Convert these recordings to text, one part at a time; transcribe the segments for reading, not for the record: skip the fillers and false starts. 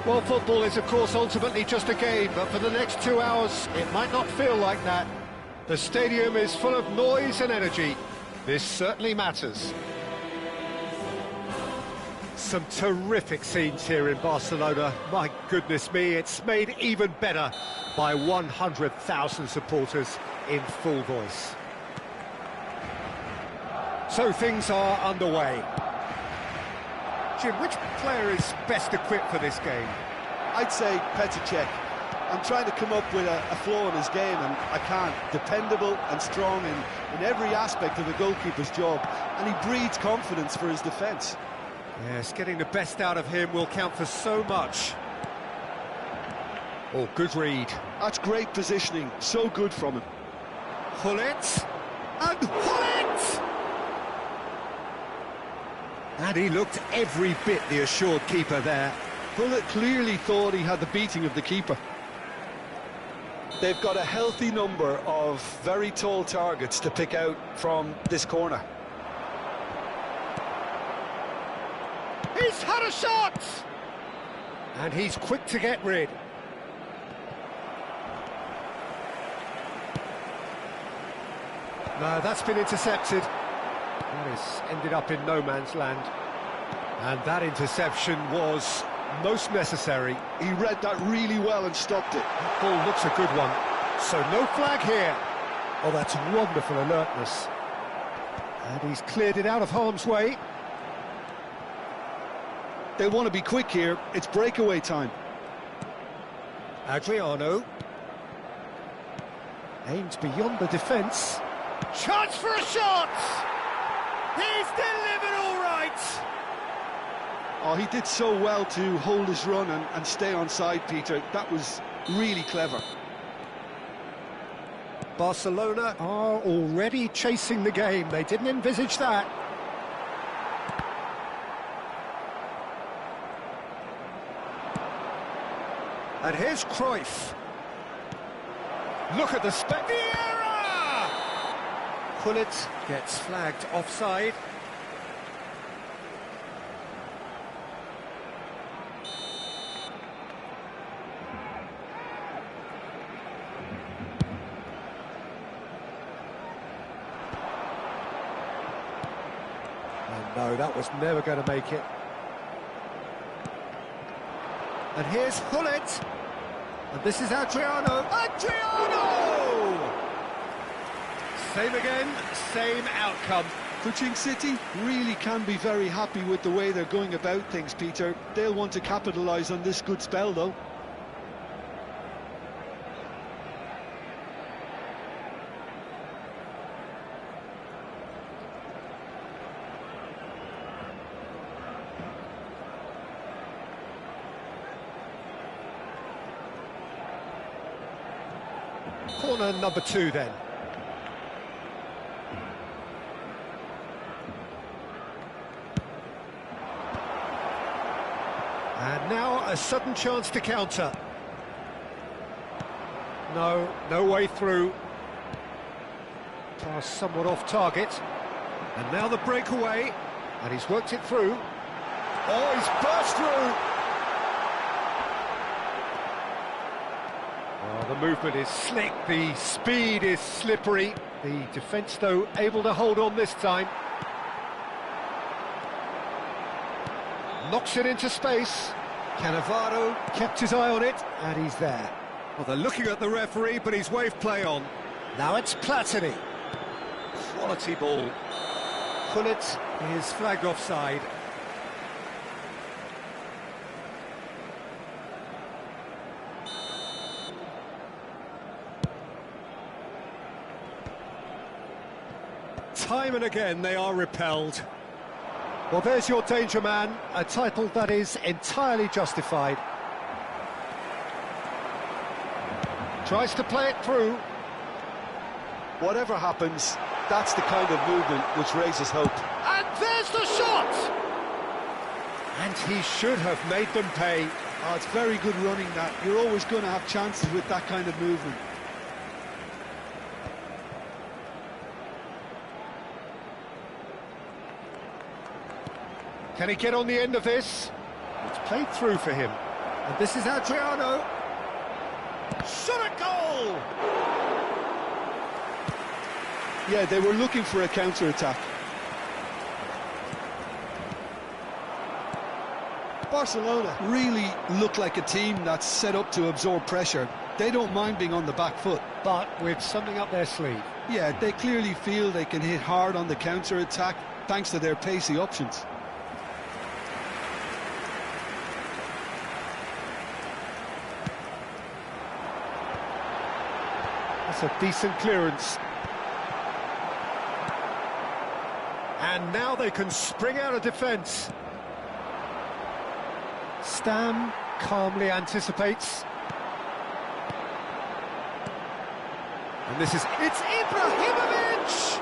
Well, football is, of course, ultimately just a game, but for the next 2 hours, it might not feel like that. The stadium is full of noise and energy. This certainly matters. Some terrific scenes here in Barcelona. My goodness me, it's made even better by 100,000 supporters in full voice. So things are underway. Jim, which player is best equipped for this game? I'd say Petr Cech. I'm trying to come up with a flaw in his game, and I can't. Dependable and strong in every aspect of a goalkeeper's job, and he breeds confidence for his defence. Yes, getting the best out of him will count for so much. Oh, good read. That's great positioning, so good from him. Gullit, and Gullit! And he looked every bit the assured keeper there. Gullit clearly thought he had the beating of the keeper. They've got a healthy number of very tall targets to pick out from this corner. He's had a shot! And he's quick to get rid. No, that's been intercepted. That has ended up in no man's land. And that interception was most necessary. He read that really well and stopped it. That ball looks a good one. So no flag here. Oh, that's wonderful alertness. And he's cleared it out of harm's way. They want to be quick here. It's breakaway time. Adriano. Aims beyond the defence. Chance for a shot! He's delivered all right! Oh, he did so well to hold his run and stay on side, Peter. That was really clever. Barcelona are already chasing the game. They didn't envisage that. And here's Cruyff. Look at the Vieira! Gullit gets flagged offside. And no, that was never going to make it. And here's Gullit. And this is Adriano. Adriano! Same again, same outcome. Kuching City really can be very happy with the way they're going about things, Peter. They'll want to capitalise on this good spell, though. Corner number 2 then. And now a sudden chance to counter. No way through. Pass somewhat off target. And now the breakaway. And he's worked it through. Oh, he's burst through! Oh, the movement is slick, the speed is slippery. The defence, though, able to hold on this time. Knocks it into space. Cannavaro kept his eye on it, and he's there. Well, they're looking at the referee, but he's waved play on. Now it's Platini. Quality ball. Gullit is flagged offside. Time and again they are repelled. Well, there's your danger man, a title that is entirely justified. Tries to play it through. Whatever happens, that's the kind of movement which raises hope. And there's the shot! And he should have made them pay. Oh, it's very good running, that. You're always going to have chances with that kind of movement. Can he get on the end of this? It's played through for him. And this is Adriano. Shot a goal! Yeah, they were looking for a counter-attack. Barcelona really look like a team that's set up to absorb pressure. They don't mind being on the back foot. But with something up their sleeve. Yeah, they clearly feel they can hit hard on the counter-attack thanks to their pacey options. That's a decent clearance. And now they can spring out of defence. Stam calmly anticipates. And this is... It's Ibrahimovic!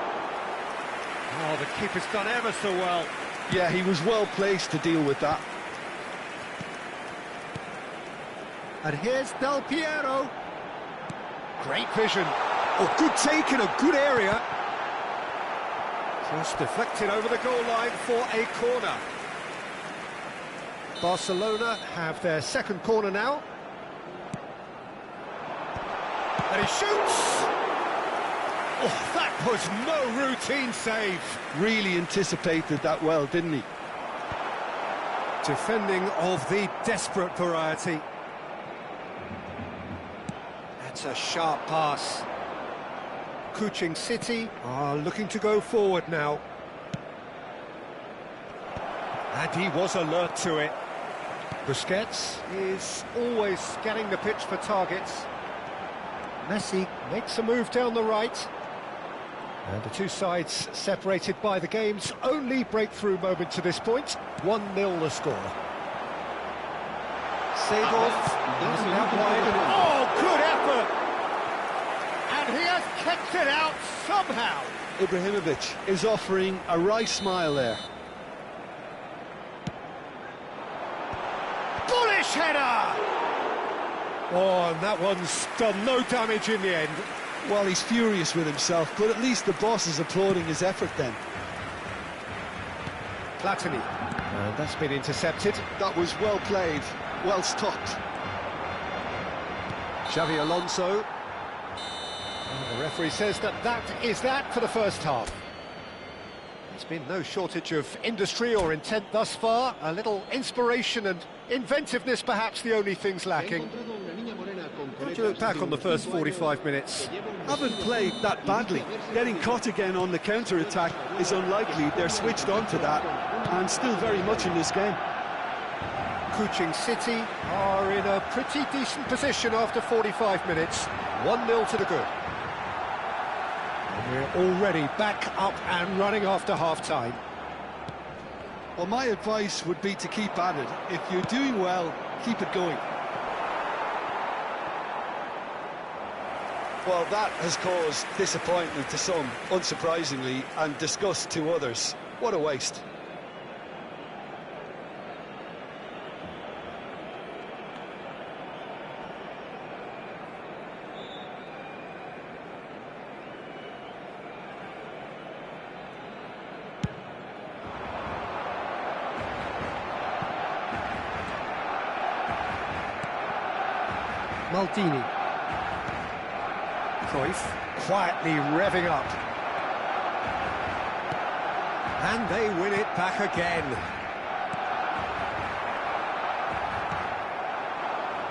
Oh, the keeper's done ever so well. Yeah, he was well placed to deal with that. And here's Del Piero. Great vision. Oh, good take in a good area. Cross deflected over the goal line for a corner. Barcelona have their second corner now. And he shoots! Oh, that was no routine save. Really anticipated that well, didn't he? Defending of the desperate variety. That's a sharp pass. Kuching City are looking to go forward now. And he was alert to it. Busquets is always scanning the pitch for targets. Messi makes a move down the right. And the two sides separated by the game's only breakthrough moment to this point. 1-0 the score. Seedorf out wide. Oh, good effort! And he has kept it out somehow. Ibrahimovic is offering a right smile there. Bullish header! Oh, and that one's done no damage in the end. Well, he's furious with himself, but at least the boss is applauding his effort then. Platini. And that's been intercepted. That was well played, well stopped. Xavi Alonso. And the referee says that is that for the first half. There's been no shortage of industry or intent thus far. A little inspiration and inventiveness, perhaps the only things lacking. How do you look back on the first 45 minutes? Haven't played that badly. Getting caught again on the counter-attack is unlikely. They're switched on to that and still very much in this game. Kuching City are in a pretty decent position after 45 minutes. 1-0 to the good. And we're already back up and running after half-time. Well, my advice would be to keep at it. If you're doing well, keep it going. Well, that has caused disappointment to some, unsurprisingly, and disgust to others. What a waste. Maldini. Cruyff quietly revving up. And they win it back again.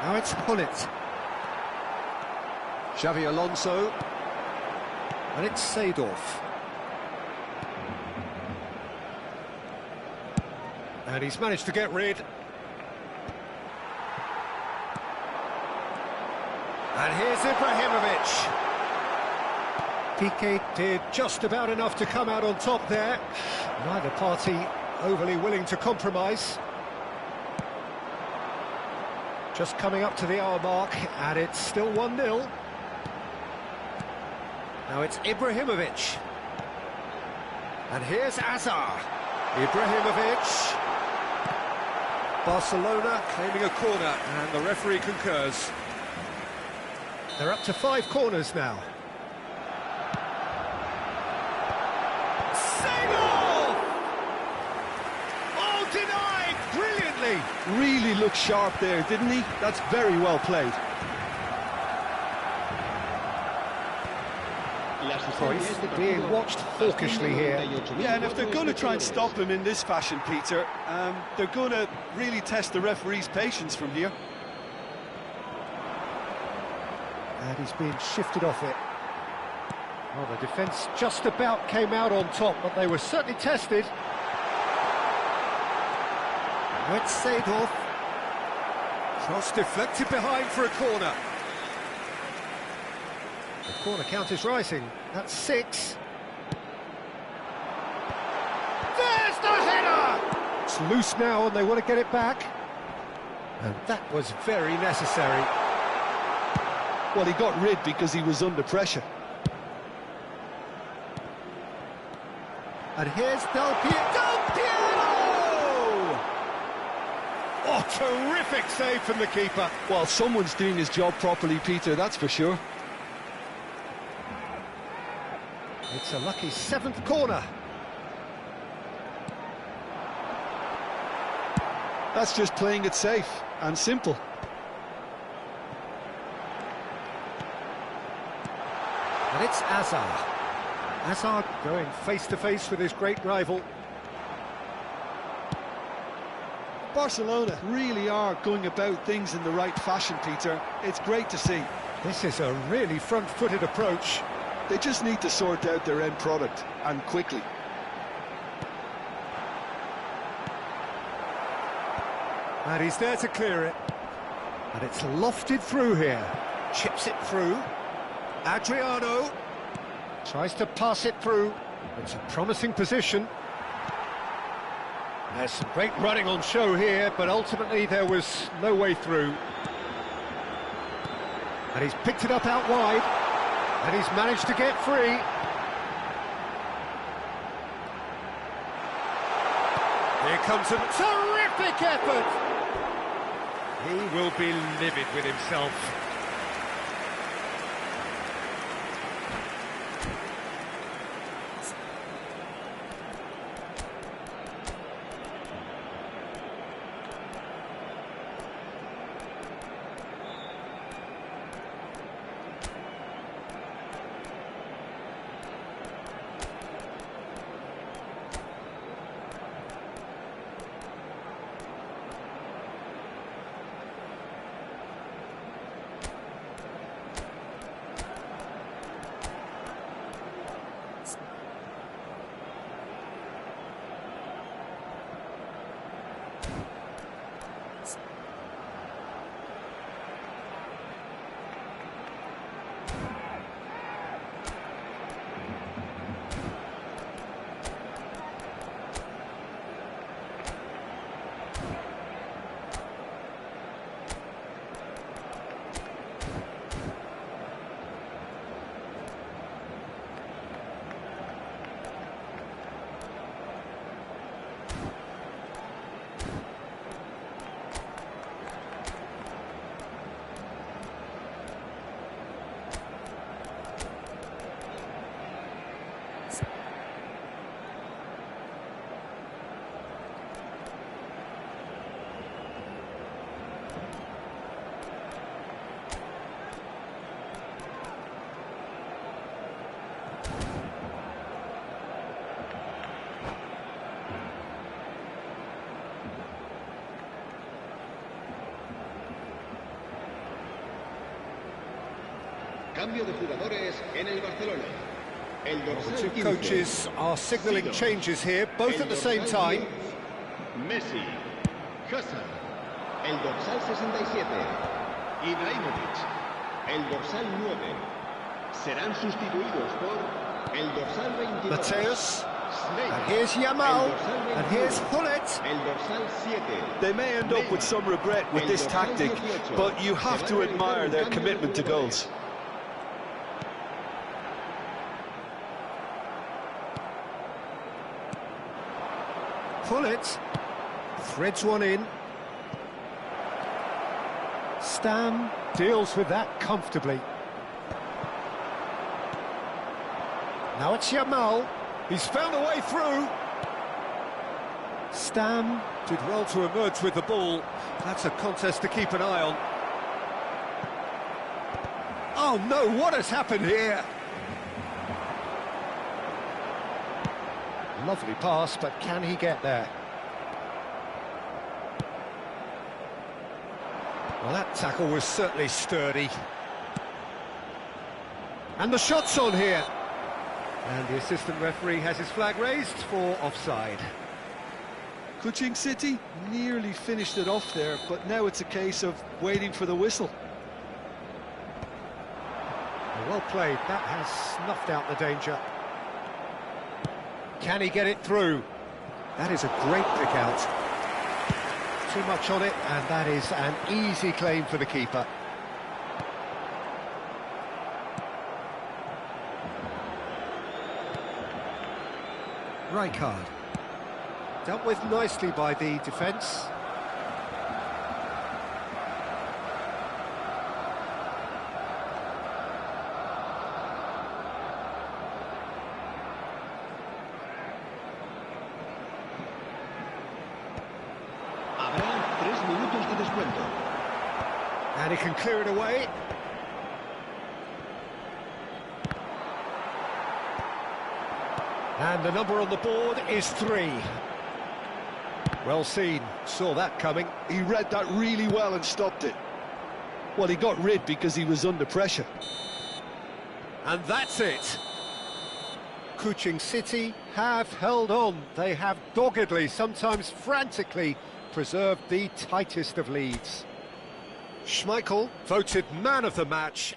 Now it's Hullet. Xavi Alonso. And it's Seedorf. And he's managed to get rid. And here's Ibrahimovic. Piqué did just about enough to come out on top there. Neither party overly willing to compromise. Just coming up to the hour mark, and it's still 1-0. Now it's Ibrahimovic. And here's Azar. Ibrahimovic. Barcelona claiming a corner, and the referee concurs. They're up to 5 corners now. Seedorf! Oh, denied brilliantly. Cleverly. Really looked sharp there, didn't he? That's very well played. Oh, he's being watched hawkishly here. Yeah, and if they're going to try and stop him in this fashion, Peter, they're going to really test the referee's patience from here. And he's being shifted off it. Well, the defence just about came out on top, but they were certainly tested. Let's Seedorf. Cross deflected behind for a corner. The corner count is rising. That's 6. There's the header! It's loose now and they want to get it back. And that was very necessary. Well, he got rid because he was under pressure. And here's Del Piero! Oh, terrific save from the keeper. Well, someone's doing his job properly, Peter, that's for sure. It's a lucky 7th corner. That's just playing it safe and simple. And it's Hazard. Hazard going face-to-face with his great rival. Barcelona really are going about things in the right fashion, Peter. It's great to see. This is a really front-footed approach. They just need to sort out their end product, and quickly. And he's there to clear it. And it's lofted through here. Chips it through. Adriano tries to pass it through. It's a promising position. There's some great running on show here, but ultimately there was no way through. And he's picked it up out wide. And he's managed to get free. Here comes a terrific effort. He will be livid with himself. Cambio de jugadores en el Barcelona. El dorsal The two 15, coaches are signalling changes here, both at the same time. Messi, Hazard, el dorsal 67, Ibrahimovic, el dorsal 9, serán sustituidos por el dorsal 22. Mateus, and here's Yamal, and here's Hullet. El dorsal 7. They may end up with some regret with this tactic, but you have to admire their commitment to goals. Hullet threads one in. Stam deals with that comfortably. Now it's Yamal. He's found a way through. Stam did well to emerge with the ball. That's a contest to keep an eye on. Oh no, what has happened here? Lovely pass, but can he get there? Well, that tackle was certainly sturdy. And the shot's on here. And the assistant referee has his flag raised for offside. Kuching City nearly finished it off there, but now it's a case of waiting for the whistle. Well played, that has snuffed out the danger. Can he get it through? That is a great pick out. Too much on it, and that is an easy claim for the keeper. Rijkaard. Dealt with nicely by the defence. Habrá 3 minutos de descuento. And he can clear it away. And the number on the board is 3. Well seen, saw that coming. He read that really well and stopped it. Well, he got rid because he was under pressure. And that's it. Kuching City have held on. They have doggedly, sometimes frantically, preserved the tightest of leads. Schmeichel voted man of the match.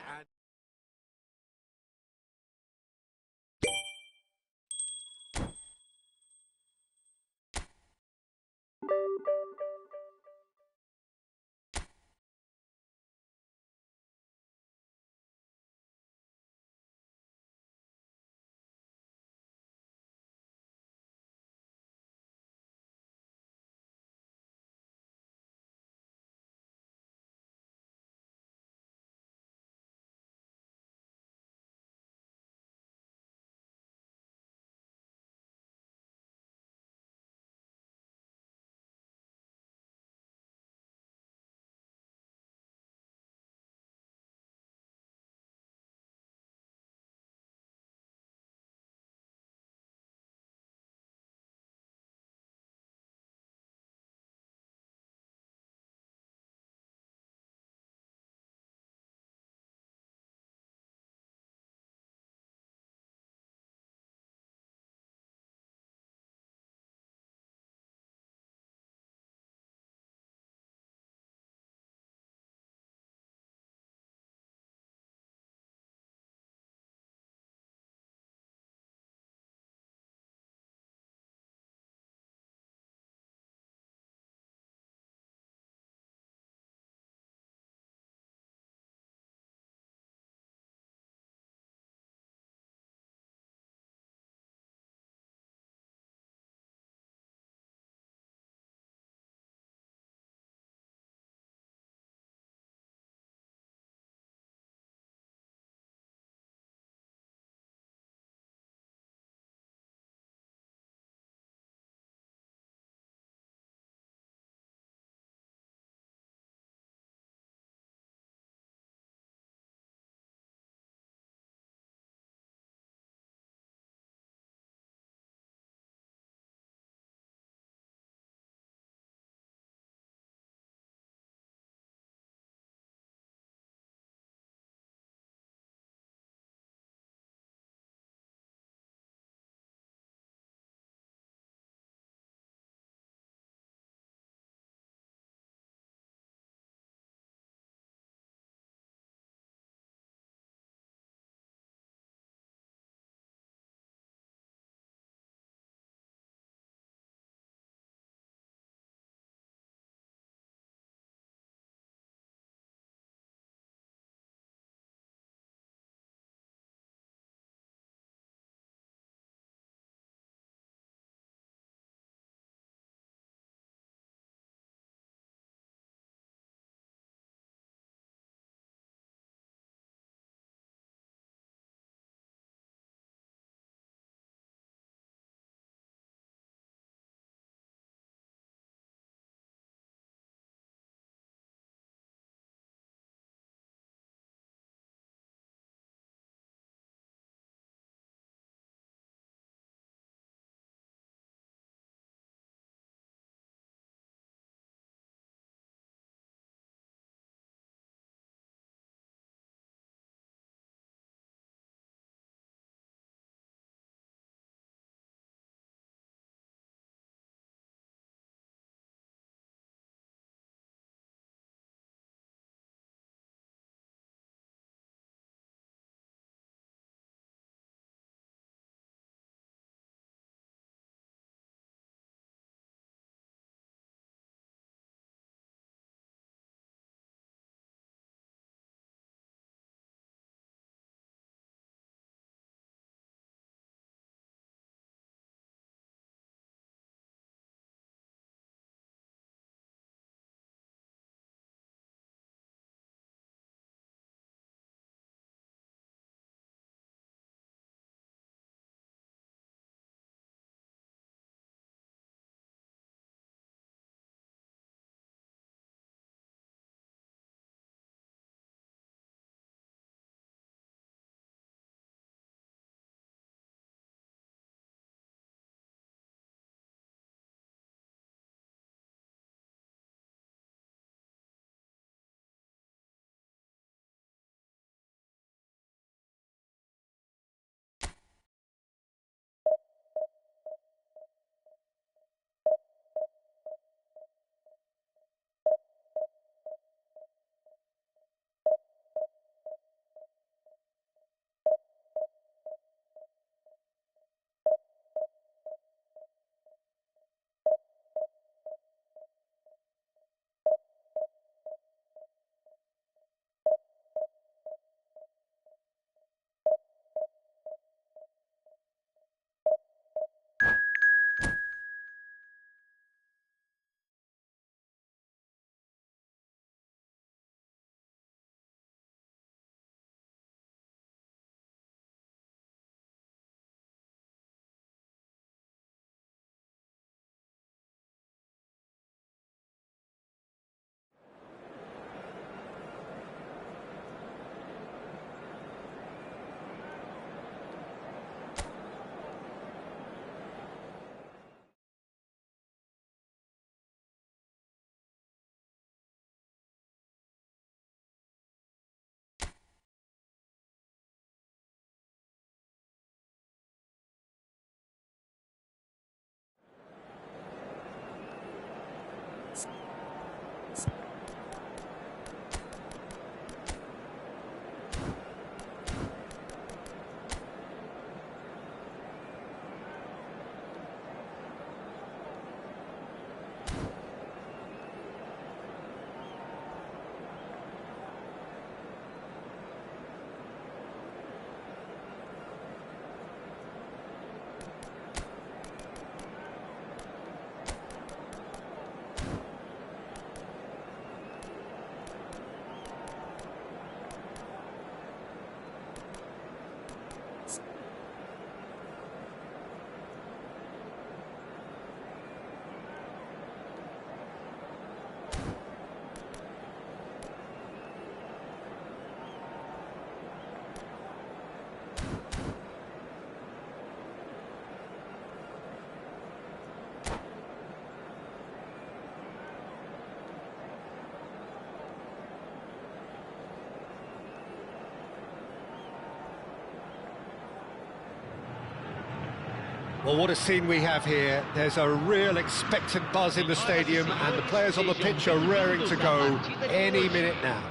Well, what a scene we have here. There's a real expectant buzz in the stadium, and the players on the pitch are raring to go any minute now.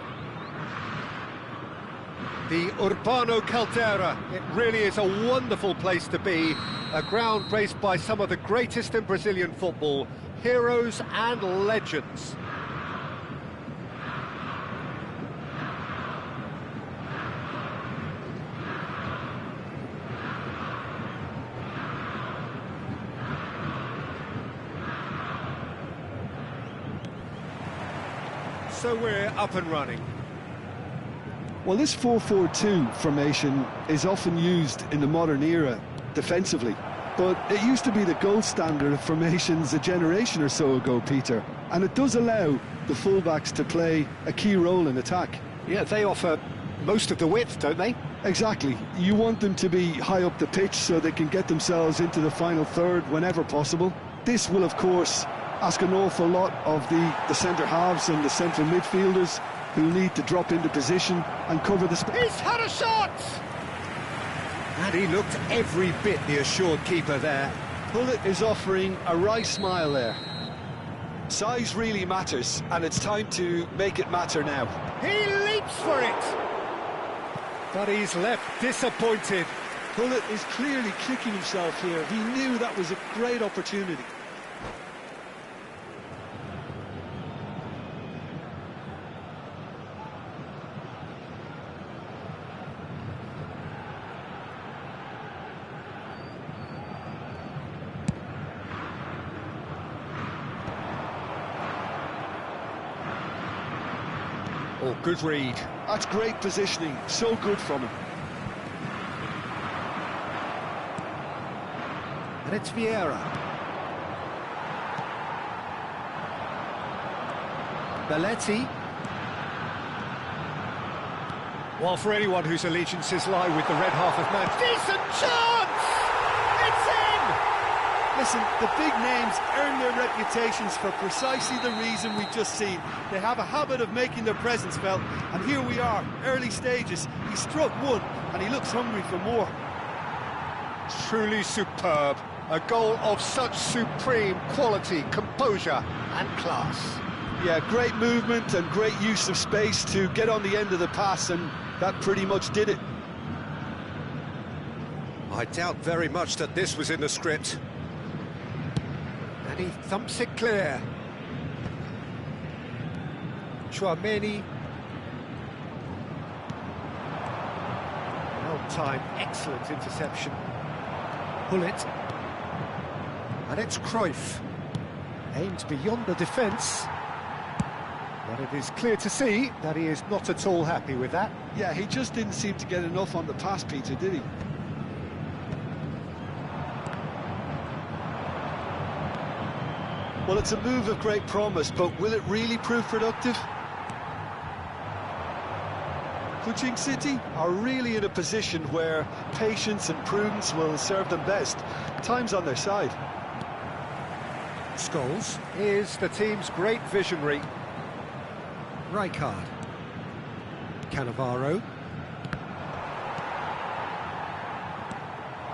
The Urbano Caldera, it really is a wonderful place to be, a ground graced by some of the greatest in Brazilian football, heroes and legends. So we're up and running. Well, this 4-4-2 formation is often used in the modern era defensively, but it used to be the gold standard of formations a generation or so ago, Peter, and it does allow the fullbacks to play a key role in attack. Yeah, they offer most of the width, don't they? Exactly. You want them to be high up the pitch so they can get themselves into the final third whenever possible. This will, of course, ask an awful lot of the centre halves and the central midfielders, who need to drop into position and cover the space. He's had a shot! And he looked every bit the assured keeper there. Bullet is offering a wry smile there. Size really matters, and it's time to make it matter now. He leaps for it! But he's left disappointed. Bullet is clearly kicking himself here. He knew that was a great opportunity. Oh, good read. That's great positioning, so good from him. And it's Vieira. Belletti. Well, for anyone whose allegiances lie with the red half of man, decent chance! It's in! Listen, the big names earn their reputations for precisely the reason we've just seen. They have a habit of making their presence felt, and here we are, early stages. He struck one, and he looks hungry for more. Truly superb. A goal of such supreme quality, composure and class. Yeah, great movement and great use of space to get on the end of the pass, and that pretty much did it. I doubt very much that this was in the script. And he thumps it clear. Chouameni. Well-timed, excellent interception. Bullet. And it's Cruyff. Aimed beyond the defence. But it is clear to see that he is not at all happy with that. Yeah, he just didn't seem to get enough on the pass, Peter, did he? Well, it's a move of great promise, but will it really prove productive? Kuching City are really in a position where patience and prudence will serve them best. Time's on their side. Scholes is the team's great visionary. Rijkaard. Cannavaro.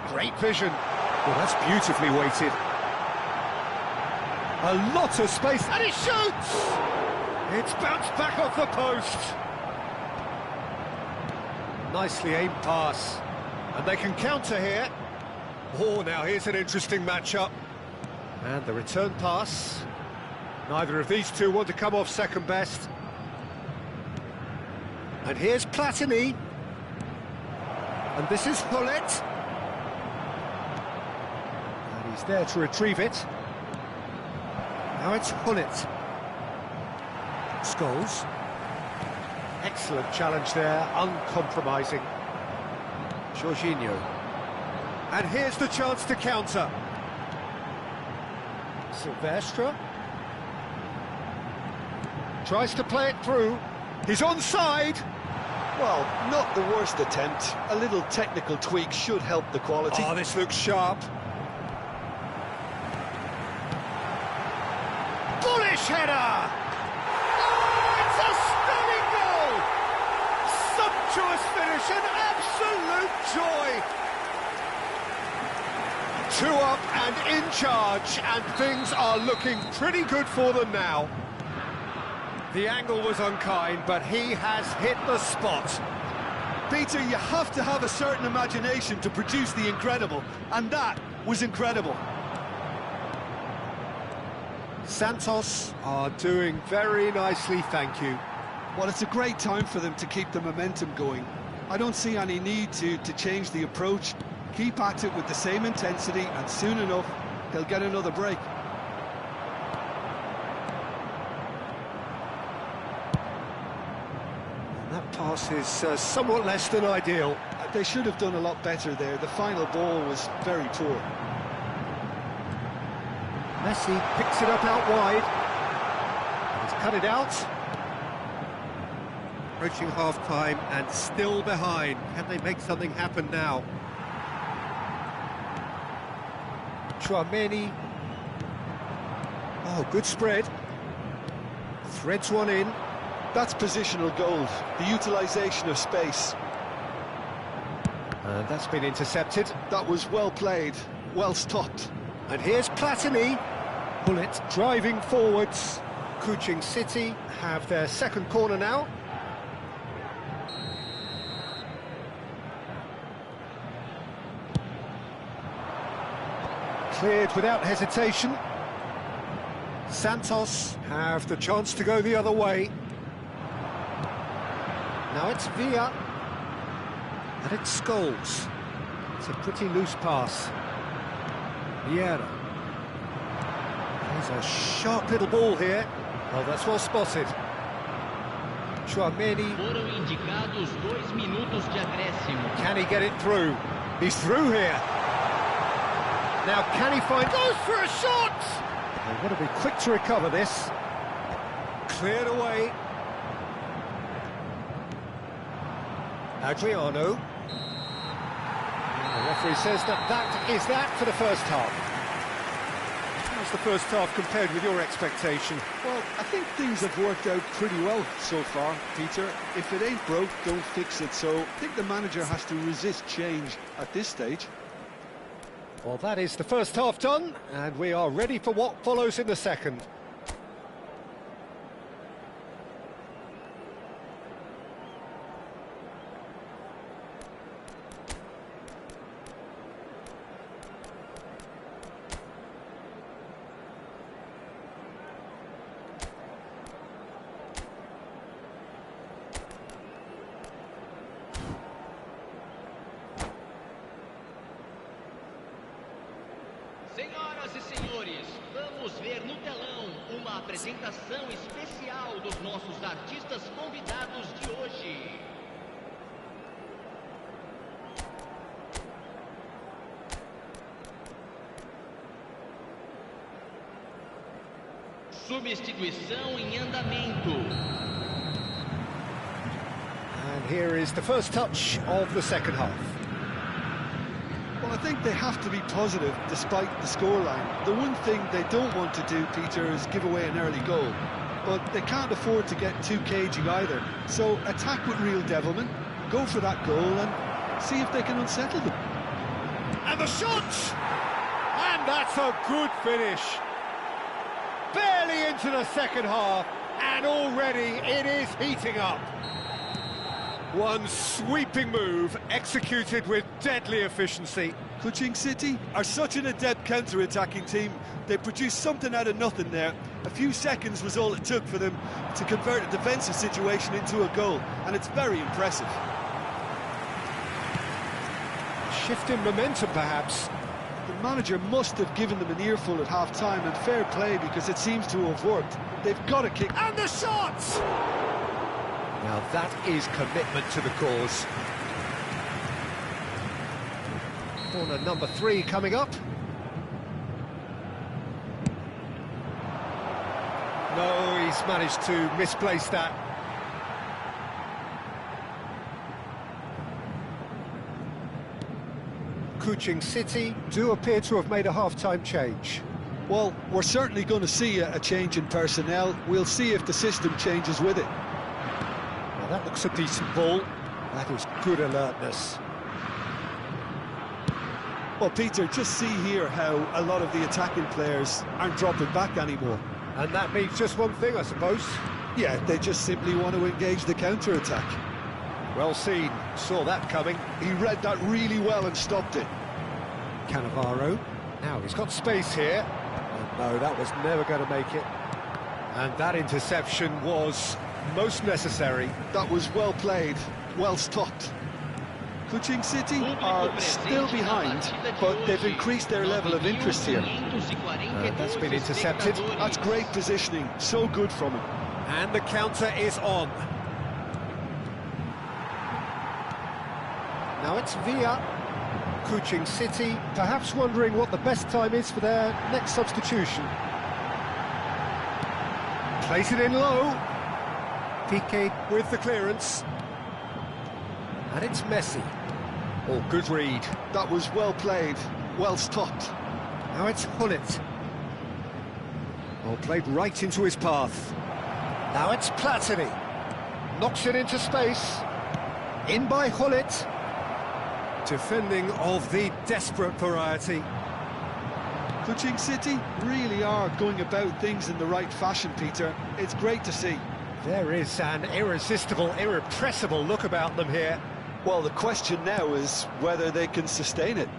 Great vision. Well, that's beautifully weighted. A lot of space, and he shoots! It's bounced back off the post. Nicely aimed pass. And they can counter here. Oh, now here's an interesting matchup. And the return pass. Neither of these two want to come off second best. And here's Platini. And this is Hullet. And he's there to retrieve it. Now it's Hullet. Scholes. Excellent challenge there, uncompromising. Jorginho. And here's the chance to counter. Silvestre. Tries to play it through. He's onside. Well, not the worst attempt. A little technical tweak should help the quality. Oh, this looks sharp. Bullish header! Oh, it's a stunning goal! Sumptuous finish and absolute joy! Two up and in charge, and things are looking pretty good for them now. The angle was unkind, but he has hit the spot. Peter, you have to have a certain imagination to produce the incredible, and that was incredible. Santos are doing very nicely, thank you. Well, it's a great time for them to keep the momentum going. I don't see any need to change the approach. Keep at it with the same intensity, and soon enough, they'll get another break. That pass is somewhat less than ideal. They should have done a lot better there. The final ball was very poor. Messi picks it up out wide. He's cut it out. Approaching half-time and still behind. Can they make something happen now? Chouameni. Oh, good spread. Threads one in. That's positional gold, the utilisation of space. And that's been intercepted. That was well played, well stopped. And here's Platini. Bullet driving forwards. Kuching City have their second corner now. Cleared without hesitation. Santos have the chance to go the other way. Now it's Villa. And it's Scholes. It's a pretty loose pass. Vieira. There's a sharp little ball here. Oh, that's well spotted. Chouameni. Foram indicados 2 minutos de acréscimo. Can he get it through? He's through here. Now can he find... Goes for a shot! They've got to be quick to recover this. Cleared away. Adriano. The referee says that is that for the first half. How's the first half compared with your expectation? Well, I think things have worked out pretty well so far, Peter. If it ain't broke, don't fix it. So I think the manager has to resist change at this stage. Well, that is the first half done, and we are ready for what follows in the second. Senhoras e senhores, vamos ver no telão uma apresentação especial dos nossos artistas convidados de hoje. Substituição em andamento. And here is the first touch of the second half. Well, I think they have to be positive despite the scoreline. The one thing they don't want to do, Peter, is give away an early goal. But they can't afford to get too cagey either. So attack with real devilment, go for that goal and see if they can unsettle them. And the shot! And that's a good finish. Barely into the second half, and already it is heating up. One sweeping move, executed with deadly efficiency. Kuching City are such an adept counter-attacking team. They produced something out of nothing there. A few seconds was all it took for them to convert a defensive situation into a goal, and it's very impressive. Shift in momentum, perhaps. The manager must have given them an earful at half-time, and fair play, because it seems to have worked. They've got to kick... And the shot! Now that is commitment to the cause. Corner number 3 coming up. No, he's managed to misplace that. Kuching City do appear to have made a half-time change. Well, we're certainly going to see a change in personnel. We'll see if the system changes with it. Now that looks a decent ball. That is good alertness. Well, Peter, just see here how a lot of the attacking players aren't dropping back anymore. And that means just one thing, I suppose. Yeah, they just simply want to engage the counter-attack. Well seen, saw that coming. He read that really well and stopped it. Cannavaro. Now he's got space here. Oh, no, that was never going to make it. And that interception was most necessary. That was well played, well stopped. Kuching City are still behind, but they've increased their level of interest here. That's been intercepted. That's great positioning, so good from him. And the counter is on. Now it's Villa. Kuching City, perhaps wondering what the best time is for their next substitution. Place it in low. Piqué with the clearance. And it's Messi. Oh, good read. That was well played, well stopped. Now it's Hullet. Oh, played right into his path. Now it's Platini. Knocks it into space. In by Hullet. Defending of the desperate variety. Kuching City really are going about things in the right fashion, Peter. It's great to see. There is an irresistible, irrepressible look about them here. Well, the question now is whether they can sustain it.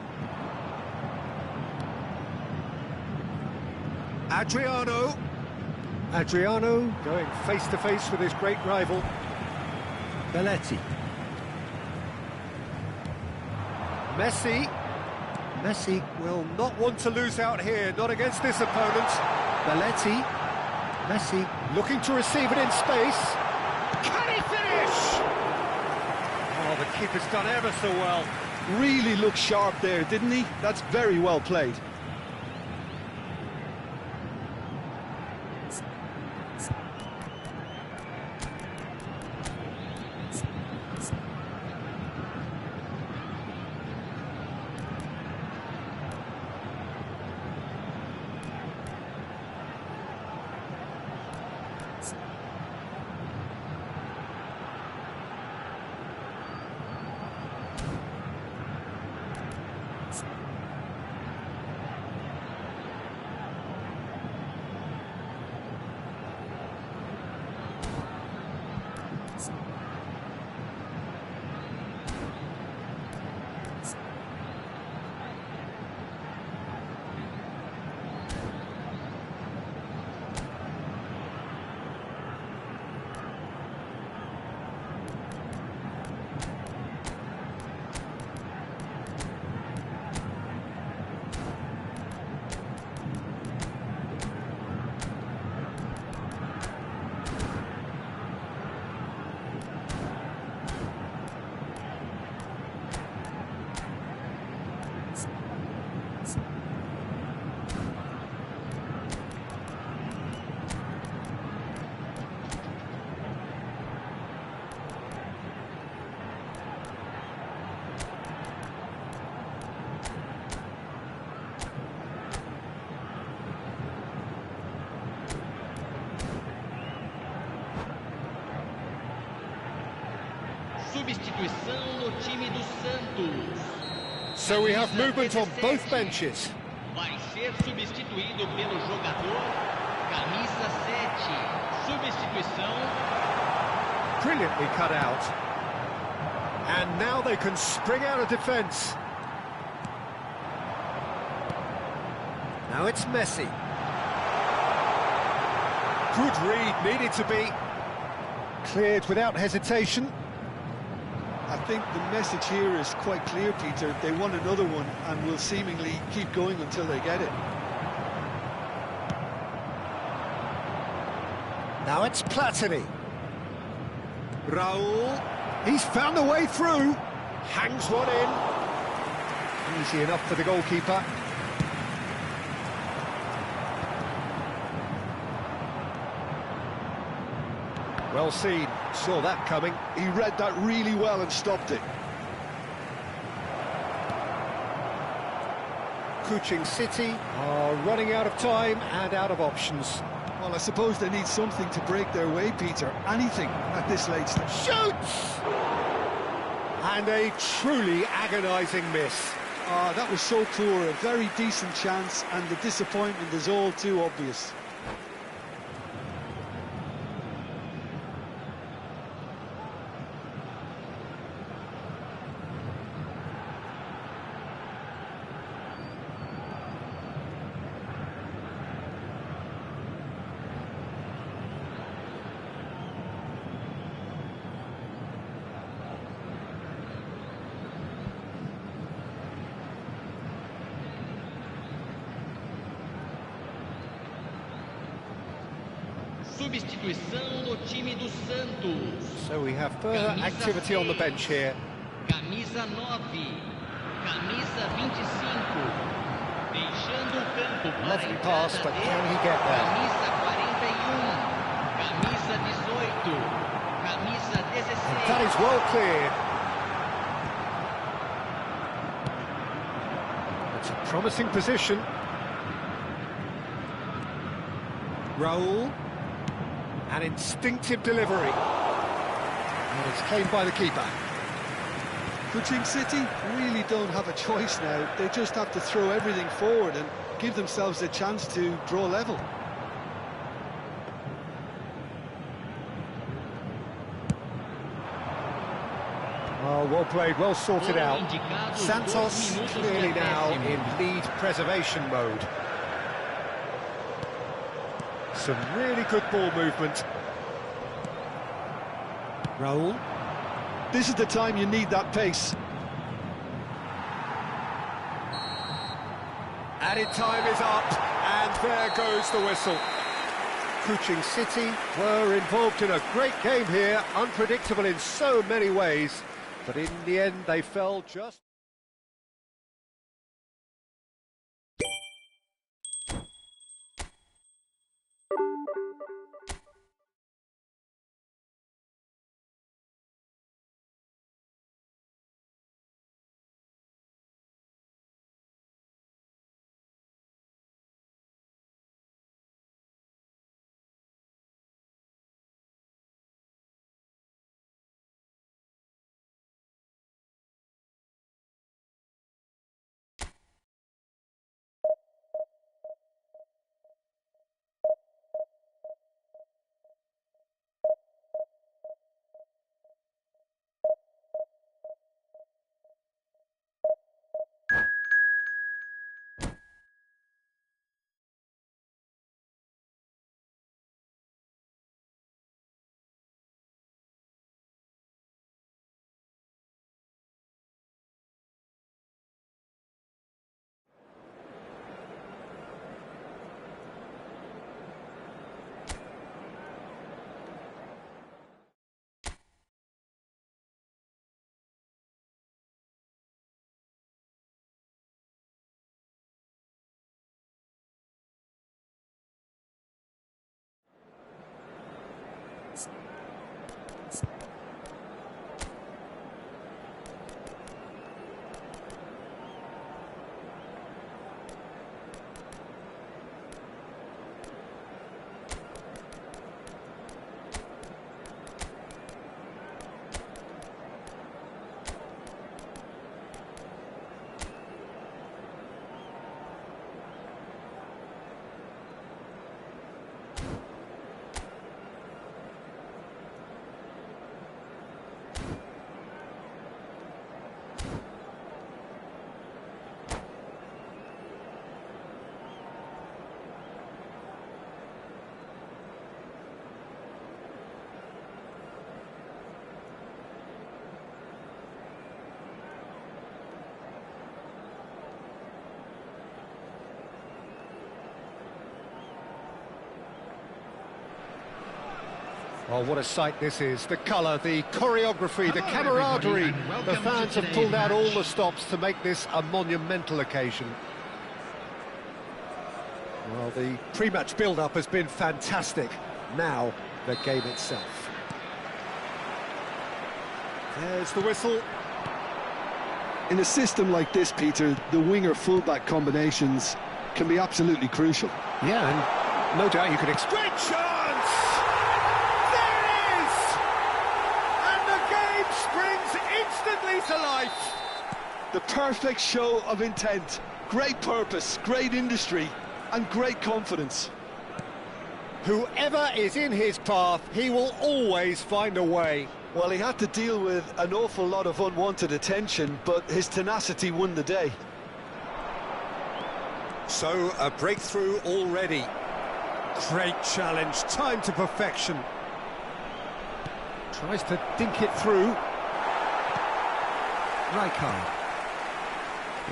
Adriano going face-to-face with his great rival. Belletti. Messi will not want to lose out here, not against this opponent. Belletti. Messi looking to receive it in space. Can he finish? Oh, the keeper's done ever so well. Really looked sharp there, didn't he? That's very well played. Substituição no time do Santos. So we have movement on both benches. Vai ser substituído pelo jogador camisa 7. Substituição. Brilliantly cut out. And now they can spring out of defence. Now it's Messi. Good read, needed to be cleared without hesitation. I think the message here is quite clear, Peter. They want another one and will seemingly keep going until they get it. Now it's Platini. Raul. He's found a way through. Hangs one in. Easy enough for the goalkeeper. Well seen, saw that coming. He read that really well and stopped it. Kuching City are running out of time and out of options. Well, I suppose they need something to break their way, Peter. Anything at this late stage. Shoots! And a truly agonising miss. Oh, that was so poor, a very decent chance, and the disappointment is all too obvious. Substituição no time do Santos. So we have further activity on the bench here. Camisa 9, camisa 25, deixando o campo para Lovely a entrada pass, but can he get there? Camisa 41, camisa 18, camisa 16. That is well cleared. It's a promising position. Raul. An instinctive delivery. And it's claimed by the keeper. Kuching City really don't have a choice now. They just have to throw everything forward and give themselves a chance to draw level. Oh, well played, well sorted out. Santos clearly now in lead preservation mode. Some really good ball movement. Raul. This is the time you need that pace. Added time is up, and there goes the whistle. Kuching City were involved in a great game here, unpredictable in so many ways, but in the end they fell just... Oh, what a sight this is. The colour, the choreography, the camaraderie. The fans have pulled out all the stops to make this a monumental occasion. Well, the pre-match build-up has been fantastic. Now, the game itself. There's the whistle. In a system like this, Peter, the winger-fullback combinations can be absolutely crucial. Yeah, and no doubt you could expect... Great chance! There it is! And the game springs instantly to life. The perfect show of intent. Great purpose, great industry, and great confidence. Whoever is in his path, he will always find a way. Well, he had to deal with an awful lot of unwanted attention, but his tenacity won the day. So, a breakthrough already. Great challenge, time to perfection. Tries to dink it through. Rijkaard.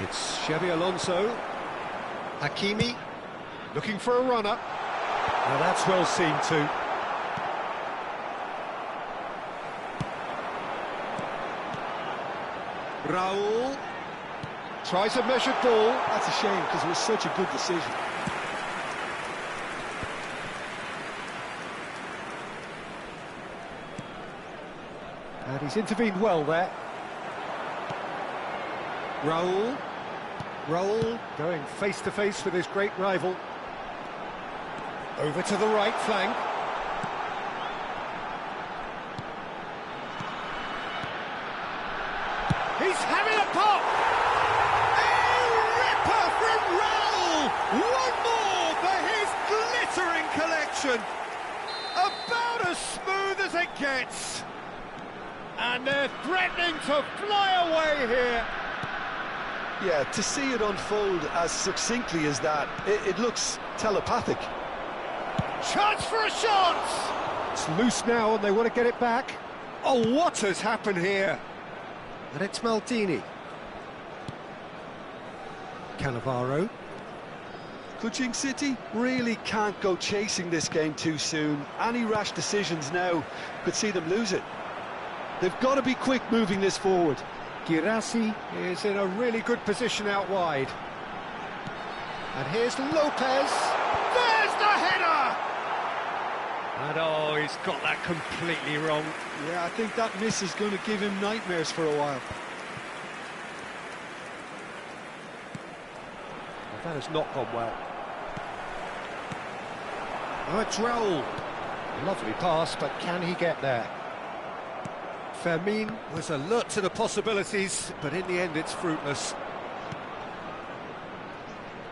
It's Xabi Alonso. Hakimi, looking for a runner. Now that's well seen too. Raul tries a measured ball. That's a shame, because it was such a good decision. And he's intervened well there. Raul going face-to-face with his great rival. Over to the right flank. He's having a pop! A ripper from Raul! One more for his glittering collection! About as smooth as it gets! And they're threatening to fly away here! Yeah, to see it unfold as succinctly as that, it looks telepathic. Chance for a shot! It's loose now and they want to get it back. Oh, what has happened here? And it's Maldini. Cannavaro. Kuching City really can't go chasing this game too soon. Any rash decisions now could see them lose it. They've got to be quick moving this forward. Girassi is in a really good position out wide. And here's Lopez. There's the header! And oh, he's got that completely wrong. Yeah, I think that miss is going to give him nightmares for a while. Well, that has not gone well. Oh, it's Raul. Lovely pass, but can he get there? Fermin was alert to the possibilities, but in the end it's fruitless.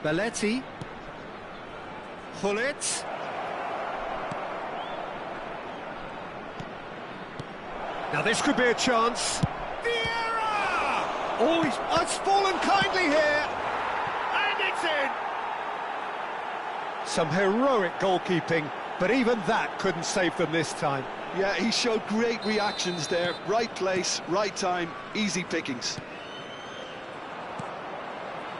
Belletti. Hullet. Now this could be a chance. Vieira! Oh, it's fallen kindly here. And it's in! Some heroic goalkeeping, but even that couldn't save them this time. Yeah, he showed great reactions there. Right place, right time, easy pickings.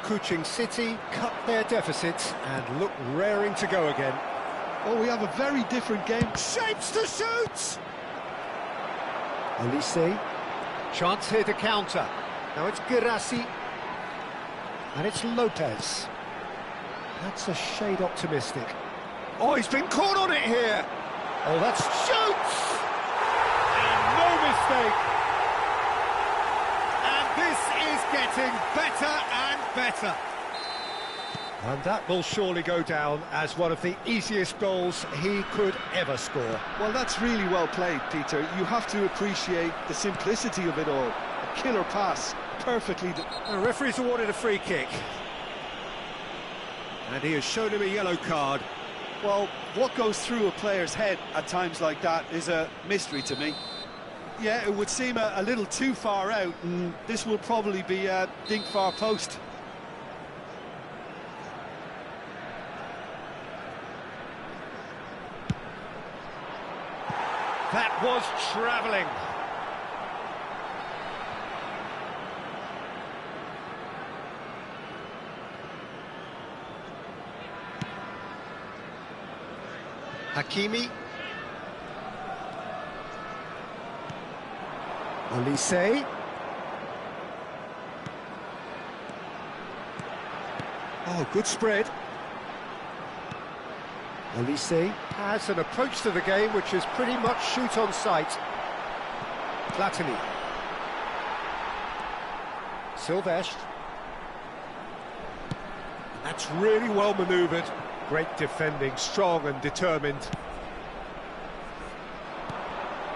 Kuching City cut their deficits and look raring to go again. Oh, we have a very different game. Shapes to shoot! Olise. Chance here to counter. Now it's Girassi. And it's Lopez. That's a shade optimistic. Oh, he's been caught on it here! Oh, that's shoots! And no mistake! And this is getting better and better. And that will surely go down as one of the easiest goals he could ever score. Well, that's really well played, Peter. You have to appreciate the simplicity of it all. A killer pass, perfectly... The referee's awarded a free kick. And he has shown him a yellow card. Well, what goes through a player's head at times like that is a mystery to me. Yeah, it would seem a little too far out, and this will probably be a dink far post. That was travelling. Hakimi. Olise. Oh, good spread. Olise has an approach to the game which is pretty much shoot on sight. Platini. Silvestre. That's really well manoeuvred. Great defending, strong and determined.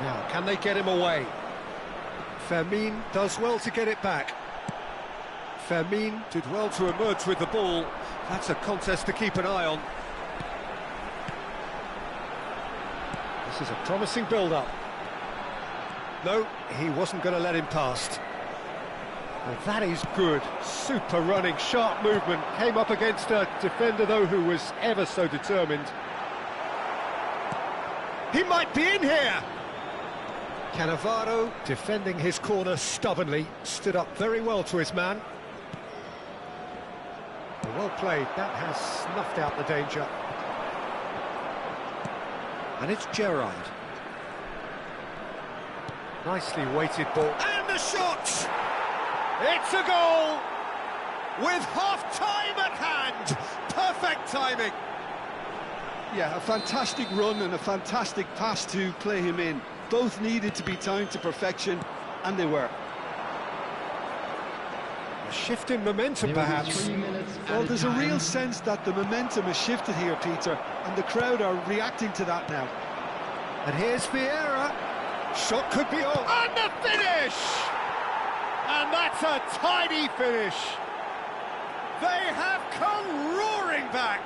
Now, can they get him away? Fermin does well to get it back. Fermin did well to emerge with the ball. That's a contest to keep an eye on. This is a promising build-up. No, he wasn't going to let him past. Well, that is good. Super running, sharp movement. Came up against a defender, though, who was ever so determined. He might be in here! Cannavaro, defending his corner stubbornly, stood up very well to his man. Well played, that has snuffed out the danger. And it's Gerrard. Nicely weighted ball. And the shot! It's a goal! With half-time at hand! Perfect timing! Yeah, a fantastic run and a fantastic pass to play him in. Both needed to be timed to perfection, and they were. A shift in momentum, perhaps. Well, there's a real sense that the momentum has shifted here, Peter, and the crowd are reacting to that now. And here's Vieira. Shot could be on. And the finish! And that's a tidy finish. They have come roaring back.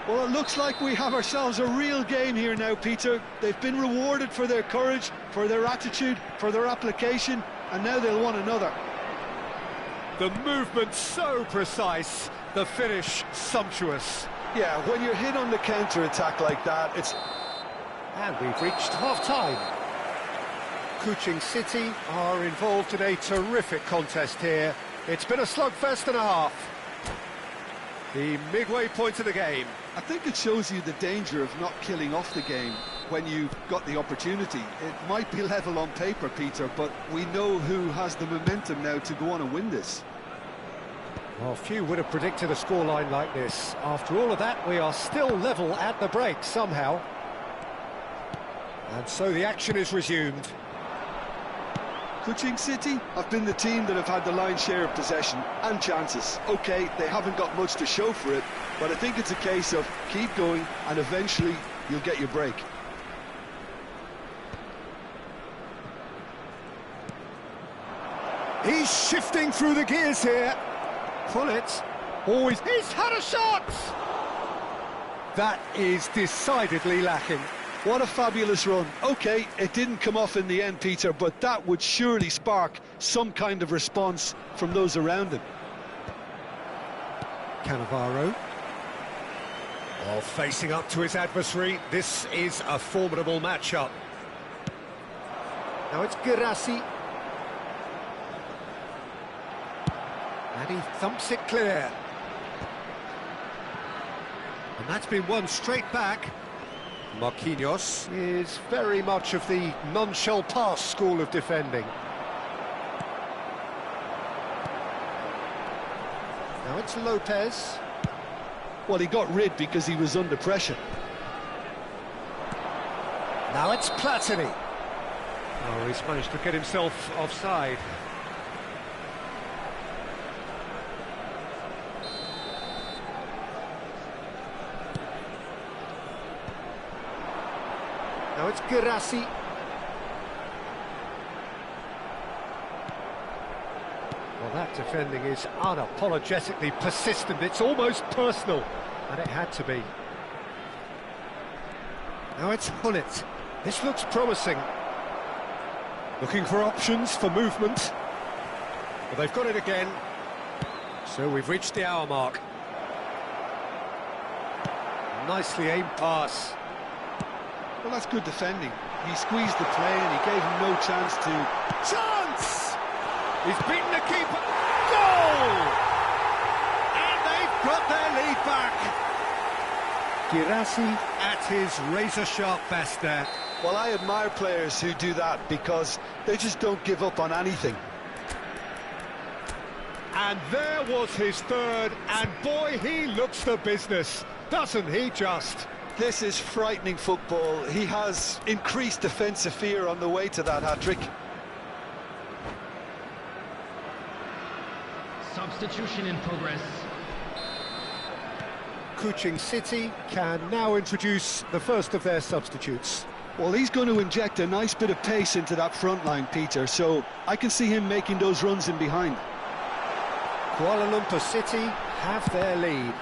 Well, it looks like we have ourselves a real game here now, Peter. They've been rewarded for their courage, for their attitude, for their application, and now they'll want another. The movement so precise, the finish sumptuous. Yeah, when you're hit on the counter-attack like that, it's... And we've reached half-time. Kuching City are involved in a terrific contest here. It's been a slugfest and a half. The midway point of the game. I think it shows you the danger of not killing off the game when you've got the opportunity. It might be level on paper, Peter, but we know who has the momentum now to go on and win this. Well, few would have predicted a scoreline like this. After all of that, we are still level at the break somehow. And so the action is resumed. Kuching City have been the team that have had the lion's share of possession and chances. OK, they haven't got much to show for it, but I think it's a case of keep going and eventually you'll get your break. He's shifting through the gears here. Pull it. Always. He's had a shot! That is decidedly lacking. What a fabulous run. OK, it didn't come off in the end, Peter, but that would surely spark some kind of response from those around him. Cannavaro. Well, facing up to his adversary, this is a formidable matchup. Now it's Girassi. And he thumps it clear. And that's been won straight back. Marquinhos is very much of the non-shell pass school of defending. Now it's Lopez. Well, he got rid because he was under pressure. Now it's Platini. Oh, he's managed to get himself offside. Now it's Girassi. Well, that defending is unapologetically persistent. It's almost personal, and it had to be. Now it's Hullet. This looks promising. Looking for options for movement. Well, they've got it again. So we've reached the hour mark. Nicely aimed pass. Well, that's good defending. He squeezed the play and he gave him no chance to... Chance! He's beaten the keeper. Goal! And they've got their lead back. Girassi at his razor-sharp best there. Well, I admire players who do that because they just don't give up on anything. And there was his third, and boy, he looks the business, doesn't he just? This is frightening football. He has increased defensive fear on the way to that hat-trick. Substitution in progress. Kuching City can now introduce the first of their substitutes. Well, he's going to inject a nice bit of pace into that front line, Peter, so I can see him making those runs in behind. Kuala Lumpur City have their lead.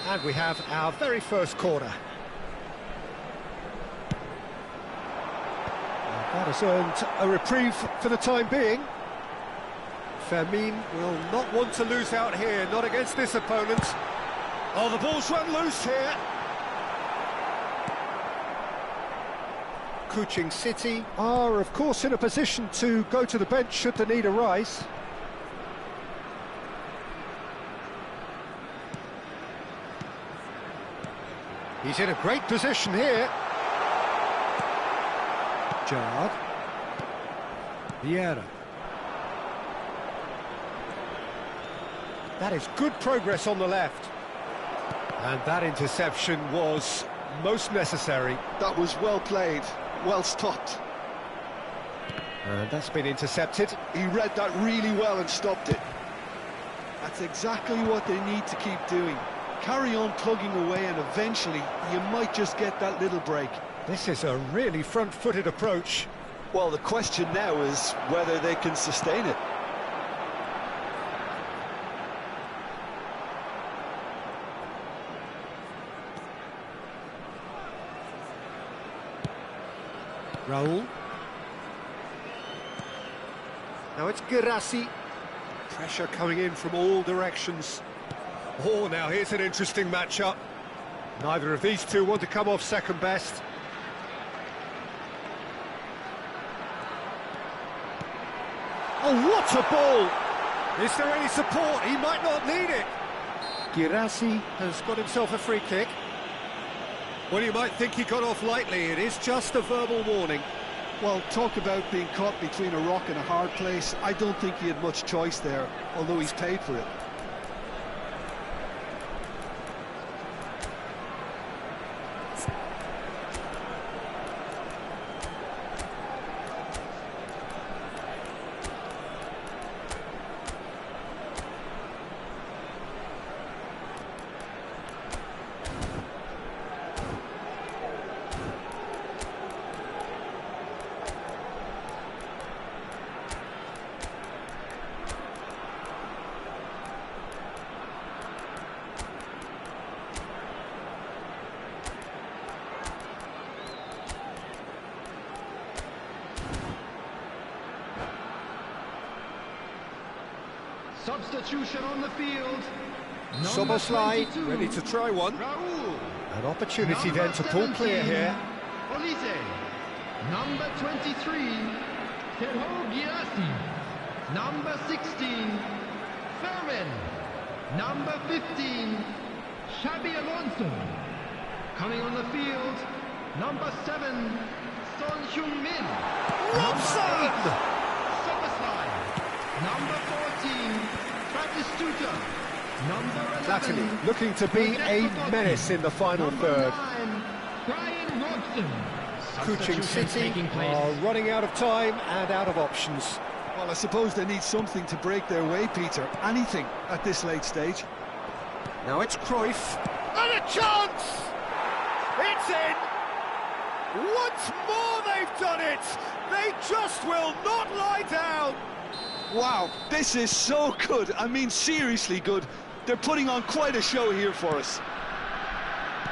And we have our very first corner. That has earned a reprieve for the time being. Fermin will not want to lose out here, not against this opponent. Oh, the ball's run loose here. Kuching City are, of course, in a position to go to the bench should the need arise. He's in a great position here. Jard. Vieira. That is good progress on the left. And that interception was most necessary. That was well played, well stopped. And that's been intercepted. He read that really well and stopped it. That's exactly what they need to keep doing. Carry on plugging away and eventually you might just get that little break. This is a really front-footed approach. Well, the question now is whether they can sustain it. Raul. Now it's Girassi. Pressure coming in from all directions. Oh, now here's an interesting matchup. Neither of these two want to come off second best. Oh, what a ball! Is there any support? He might not need it. Girassi has got himself a free kick. Well, you might think he got off lightly. It is just a verbal warning. Well, talk about being caught between a rock and a hard place. I don't think he had much choice there, although he's paid for it. Substitution on the field. Soboslai ready to try one. Raul. An opportunity then to pull clear here. Olise. Number 23, Sergio Girassi. Number 16, Fermin. Number 15, Xabi Alonso. Coming on the field, number 7, Son Heung-min. Robson! Soboslai. Number 14, Batistuta. Number 11, Platini looking to be a menace in the final third. 9, Brian Robson. Kuching City are running out of time and out of options. Well, I suppose they need something to break their way, Peter. Anything at this late stage. Now it's Cruyff. And a chance! It's in! Once more they've done it! They just will not lie down! Wow, this is so good. I mean, seriously good. They're putting on quite a show here for us.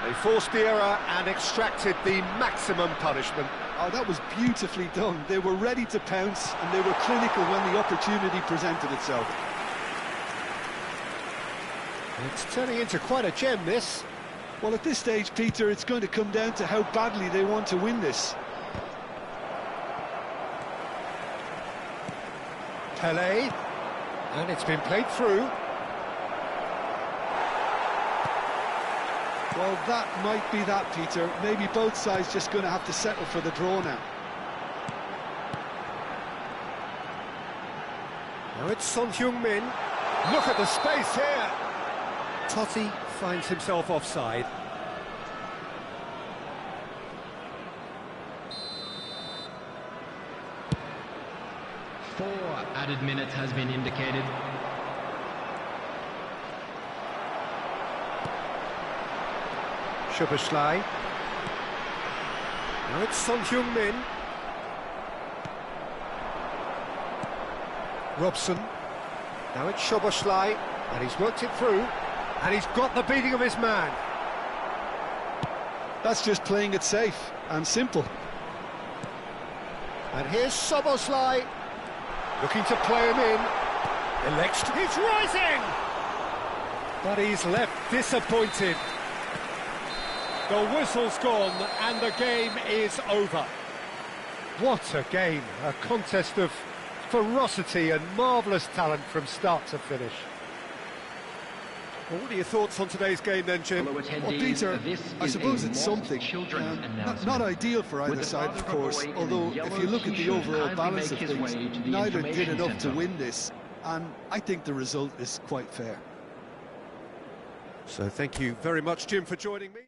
They forced the error and extracted the maximum punishment. Oh, that was beautifully done. They were ready to pounce and they were clinical when the opportunity presented itself. It's turning into quite a gem, this. Well, at this stage, Peter, it's going to come down to how badly they want to win this. Pelé, and it's been played through. Well, that might be that, Peter. Maybe both sides just going to have to settle for the draw now. Now it's Son Heung-min. Look at the space here. Totti finds himself offside. Four added minutes has been indicated. Soboslai. Now it's Son Heung-min. Robson. Now it's Szoboszlai, and he's worked it through, and he's got the beating of his man. That's just playing it safe and simple. And here's Szoboszlai, looking to play him in. He's rising! But he's left disappointed. The whistle's gone, and the game is over. What a game, a contest of ferocity and marvellous talent from start to finish. Well, what are your thoughts on today's game then, Jim? Well, Peter, I suppose it's something. Not ideal for either side, of course, although if you look at the overall balance of things, neither did enough to win this, and I think the result is quite fair. So thank you very much, Jim, for joining me.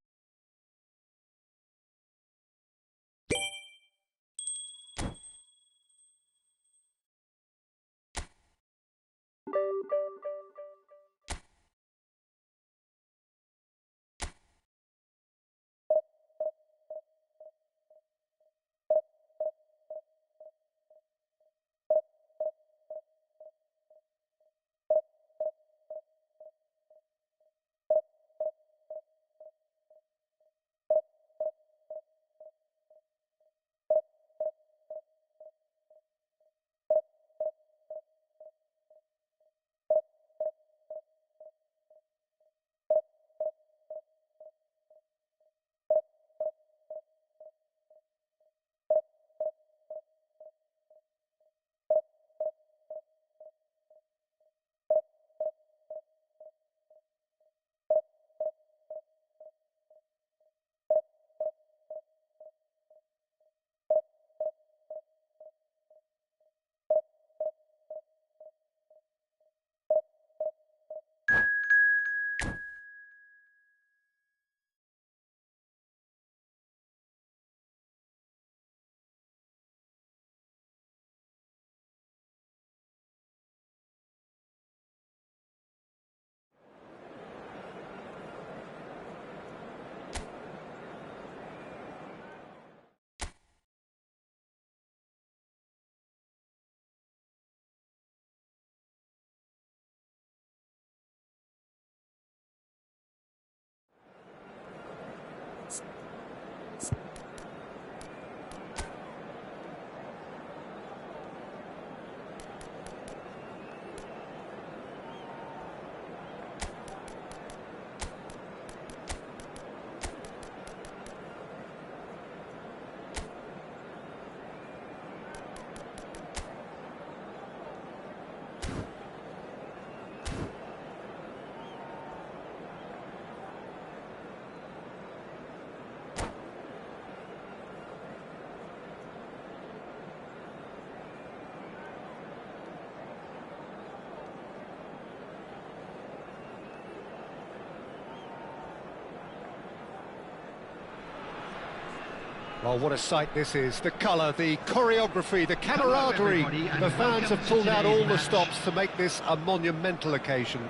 Oh, what a sight this is. The colour, the choreography, the camaraderie. The fans have pulled out all the stops to make this a monumental occasion.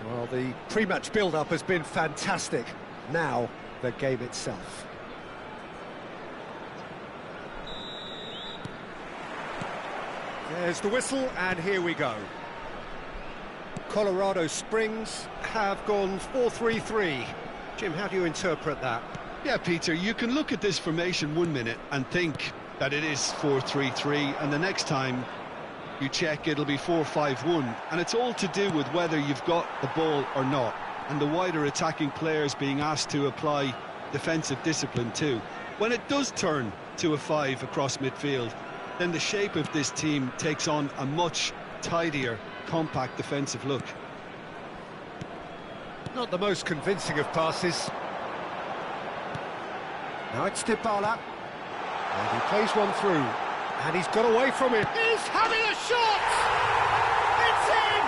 Well, the pre-match build-up has been fantastic. Now, the game itself. There's the whistle, and here we go. Colorado Springs have gone 4-3-3. Jim, how do you interpret that? Yeah, Peter, you can look at this formation 1 minute and think that it is 4-3-3, and the next time you check it'll be 4-5-1, and it's all to do with whether you've got the ball or not, and the wider attacking players being asked to apply defensive discipline too. When it does turn to a 5 across midfield, then the shape of this team takes on a much tidier, compact defensive look. Not the most convincing of passes. Now it's Dybala. And he plays one through. And he's got away from it. He's having a shot! It's in!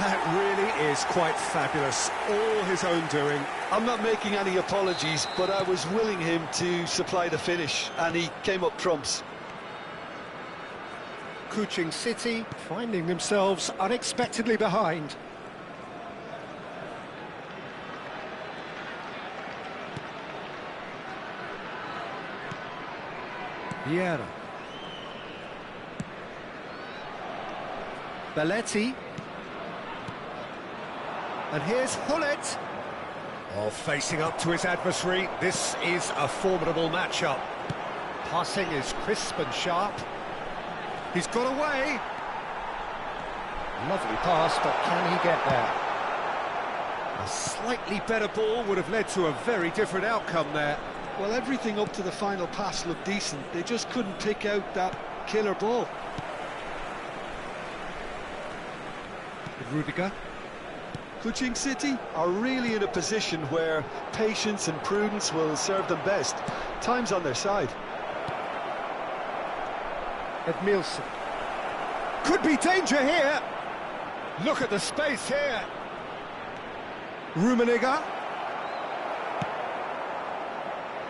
That really is quite fabulous. All his own doing. I'm not making any apologies, but I was willing him to supply the finish, and he came up trumps. Kuching City finding themselves unexpectedly behind. Vieira. Belletti. And here's Hullet. Oh, facing up to his adversary. This is a formidable matchup. Passing is crisp and sharp. He's got away. Lovely pass, but can he get there? A slightly better ball would have led to a very different outcome there. Well, everything up to the final pass looked decent. They just couldn't pick out that killer ball. Rudiger. Kuching City are really in a position where patience and prudence will serve them best. Time's on their side. Edmilson. Could be danger here. Look at the space here. Rummenigge.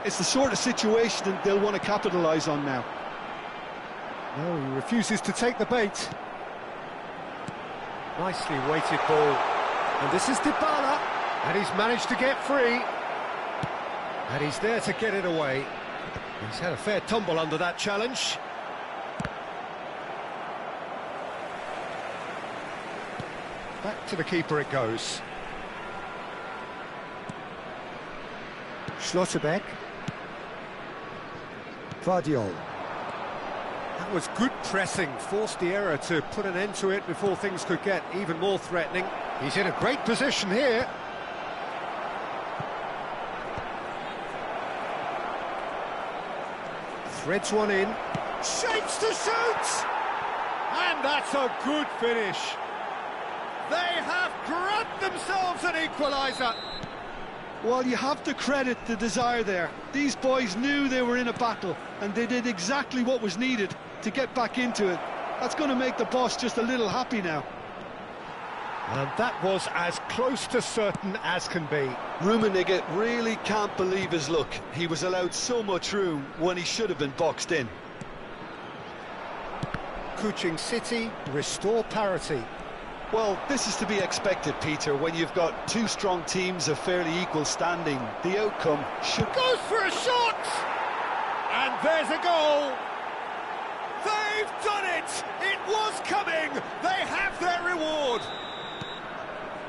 It's the sort of situation that they'll want to capitalise on now. No, he refuses to take the bait. Nicely weighted ball. And this is Dybala. And he's managed to get free. And he's there to get it away. He's had a fair tumble under that challenge. Back to the keeper it goes. Schlotterbeck. Vardiol. That was good pressing, forced the error to put an end to it before things could get even more threatening. He's in a great position here. Threads one in. Shapes to shoot! And that's a good finish. They have grabbed themselves an equaliser. Well, you have to credit the desire there. These boys knew they were in a battle, and they did exactly what was needed to get back into it. That's going to make the boss just a little happy now. And that was as close to certain as can be. Rummenigge really can't believe his luck. He was allowed so much room when he should have been boxed in. Kuching City restore parity. Well, this is to be expected, Peter, when you've got two strong teams of fairly equal standing. The outcome should... Goes for a shot! And there's a goal! They've done it! It was coming! They have their reward!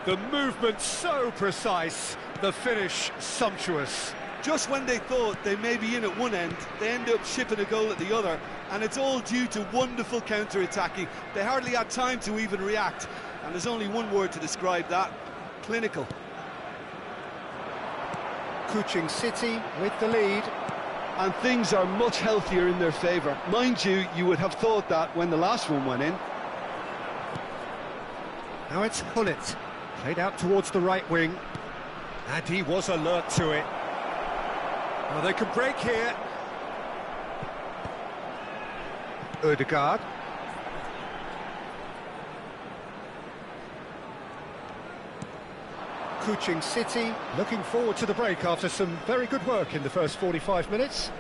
The movement so precise, the finish sumptuous. Just when they thought they may be in at one end, they end up shipping a goal at the other, and it's all due to wonderful counter-attacking. They hardly had time to even react, and there's only one word to describe that: clinical. Kuching City with the lead. And things are much healthier in their favour. Mind you, you would have thought that when the last one went in. Now it's Hullet, played out towards the right wing, and he was alert to it. Well, they can break here. Ødegaard. Kuching City looking forward to the break after some very good work in the first 45 minutes.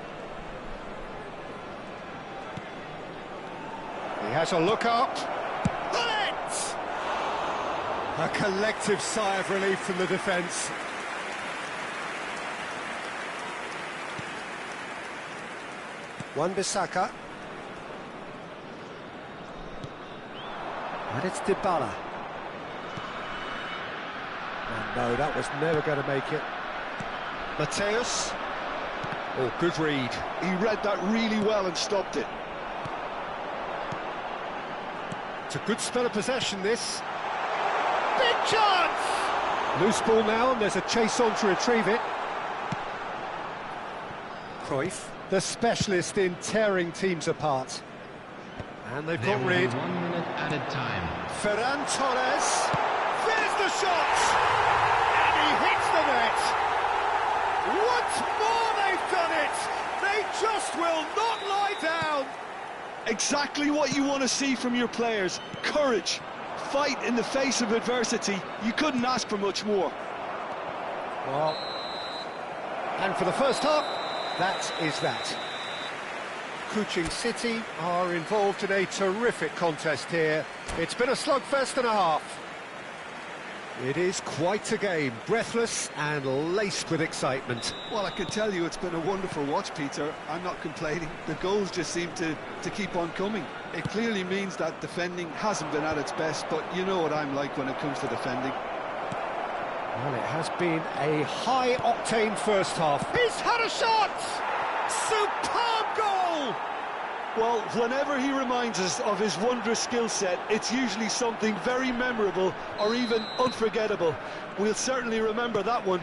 He has a look up. Bullet! A collective sigh of relief from the defence. Wan-Bissaka. And it's Dybala. And no, that was never going to make it. Mateus. Oh, good read. He read that really well and stopped it. It's a good spell of possession, this. Big chance! Loose ball now, and there's a chase on to retrieve it. Cruyff, the specialist in tearing teams apart. And they've got rid. 1 minute added time. Ferran Torres. There's the shot! And he hits the net. Once more they've done it! They just will not lie down! Exactly what you want to see from your players. Courage. Fight in the face of adversity. You couldn't ask for much more. Well, and for the first half, that is that. Kuching City are involved in a terrific contest here. It's been a slugfest and a half. It is quite a game, breathless and laced with excitement. Well, I can tell you it's been a wonderful watch, Peter. I'm not complaining. The goals just seem to keep on coming. It clearly means that defending hasn't been at its best, but you know what I'm like when it comes to defending. Well, it has been a high-octane first half. He's had a shot! Superb goal! Well, whenever he reminds us of his wondrous skill set, it's usually something very memorable or even unforgettable. We'll certainly remember that one.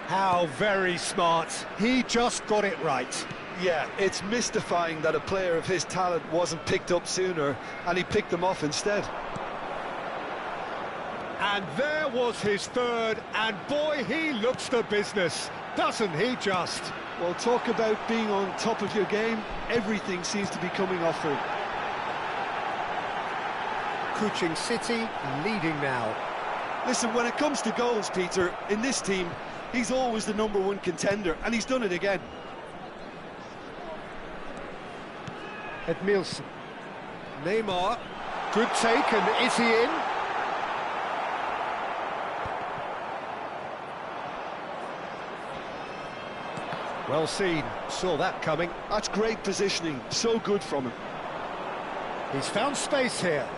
How very smart. He just got it right. Yeah, it's mystifying that a player of his talent wasn't picked up sooner, and he picked them off instead. And there was his third, and boy, he looks the business, doesn't he just? Well, talk about being on top of your game. Everything seems to be coming off for him. Kuching City leading now. Listen, when it comes to goals, Peter, in this team, he's always the #1 contender, and he's done it again. Edmilson. Neymar. Good take, and is he in? Well seen, saw that coming. That's great positioning, so good from him. He's found space here.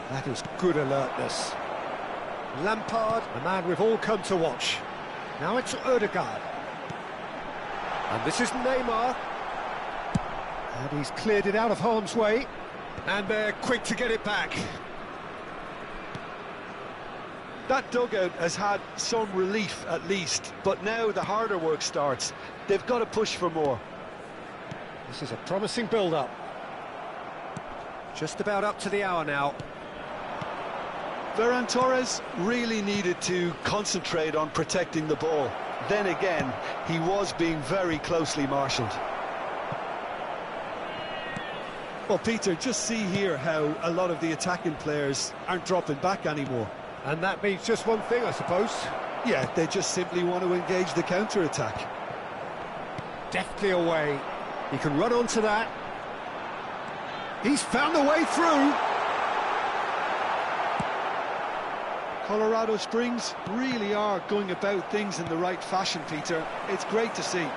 That is good alertness. Lampard, the man we've all come to watch. Now it's Ødegaard. And this is Neymar. And he's cleared it out of harm's way. And they're quick to get it back. That dugout has had some relief at least, but now the harder work starts. They've got to push for more. This is a promising build-up. Just about up to the hour now. Ferran Torres really needed to concentrate on protecting the ball. Then again, he was being very closely marshalled. Well, Peter, just see here how a lot of the attacking players aren't dropping back anymore. And that means just one thing, I suppose. Yeah, they just simply want to engage the counter-attack. Deftly away. He can run onto that. He's found a way through. Colorado Springs really are going about things in the right fashion, Peter. It's great to see.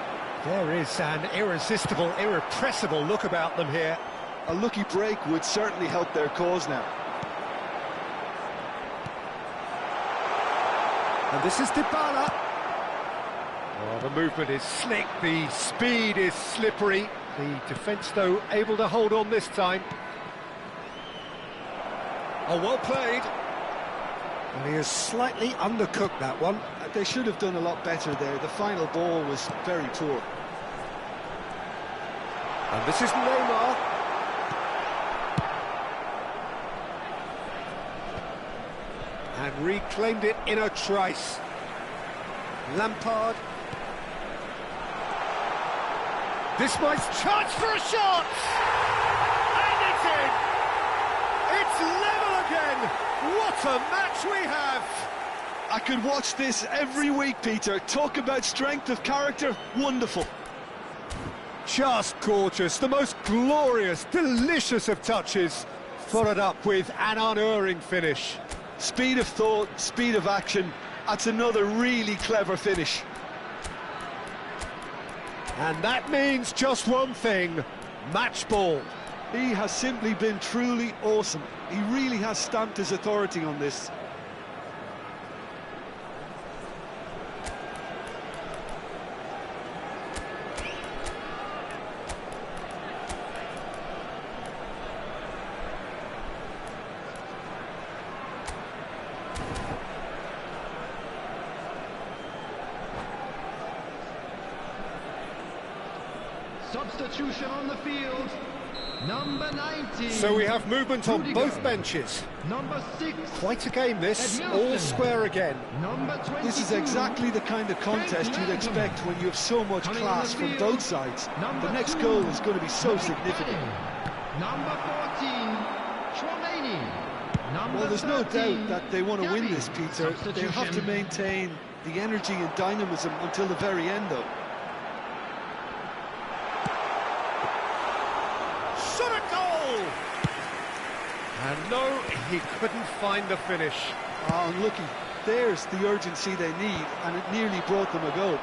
There is an irresistible, irrepressible look about them here. A lucky break would certainly help their cause now. And this is Dybala. Oh, the movement is slick, the speed is slippery. The defence, though, able to hold on this time. Oh, well played. And he has slightly undercooked that one. They should have done a lot better there. The final ball was very poor. And this is Neymar. And reclaimed it in a trice. Lampard. This might chance for a shot! And it's in! It's level again! What a match we have! I could watch this every week, Peter. Talk about strength of character. Wonderful. Just gorgeous. The most glorious, delicious of touches. Followed up with an unerring finish. Speed of thought, speed of action. That's another really clever finish. And that means just one thing, match ball. He has simply been truly awesome. He really has stamped his authority on this. Substitution on the field, number 19. So we have movement on Rudiger. both benches. Number 6. Quite a game this, Edmilson. all square again. Number 22. This is exactly the kind of contest you'd expect when you have so much class from both sides. The next goal is going to be so significant. Number 14, Chouameni. Number Well, there's no 13, doubt that they want to win Gavi. this, Peter. They'll have to Substitution. maintain the energy and dynamism until the very end, though. Shot a goal! And no, he couldn't find the finish. Oh, unlucky. There's the urgency they need, and it nearly brought them a goal.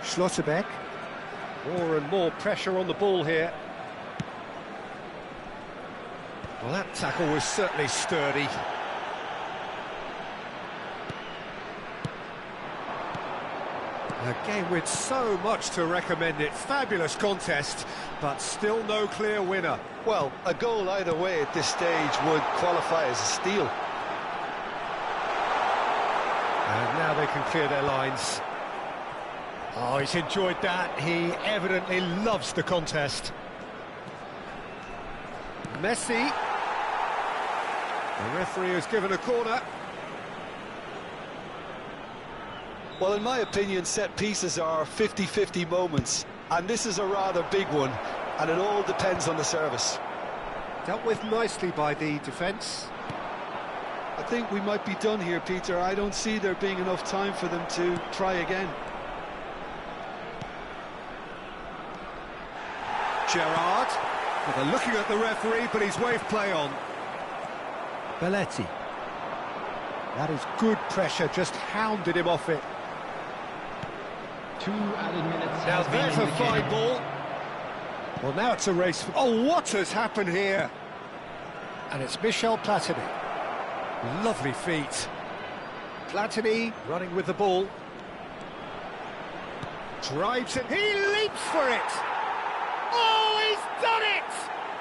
Schlotterbeck. More and more pressure on the ball here. Well, that tackle was certainly sturdy. A game with so much to recommend it. Fabulous contest, but still no clear winner. Well, a goal either way at this stage would qualify as a steal. And now they can clear their lines. Oh, he's enjoyed that. He evidently loves the contest. Messi. The referee has given a corner. Well, in my opinion, set pieces are 50-50 moments, and this is a rather big one, and it all depends on the service. Dealt with nicely by the defence. I think we might be done here, Peter. I don't see there being enough time for them to try again. Gerrard. Well, they're looking at the referee, but he's waved play on. Belletti. That is good pressure, just hounded him off it. 2 added minutes. Now there's a fine ball. Well, now it's a race. Oh, what has happened here? And it's Michel Platini. Lovely feet. Platini running with the ball. Drives it. He leaps for it. Oh, he's done it!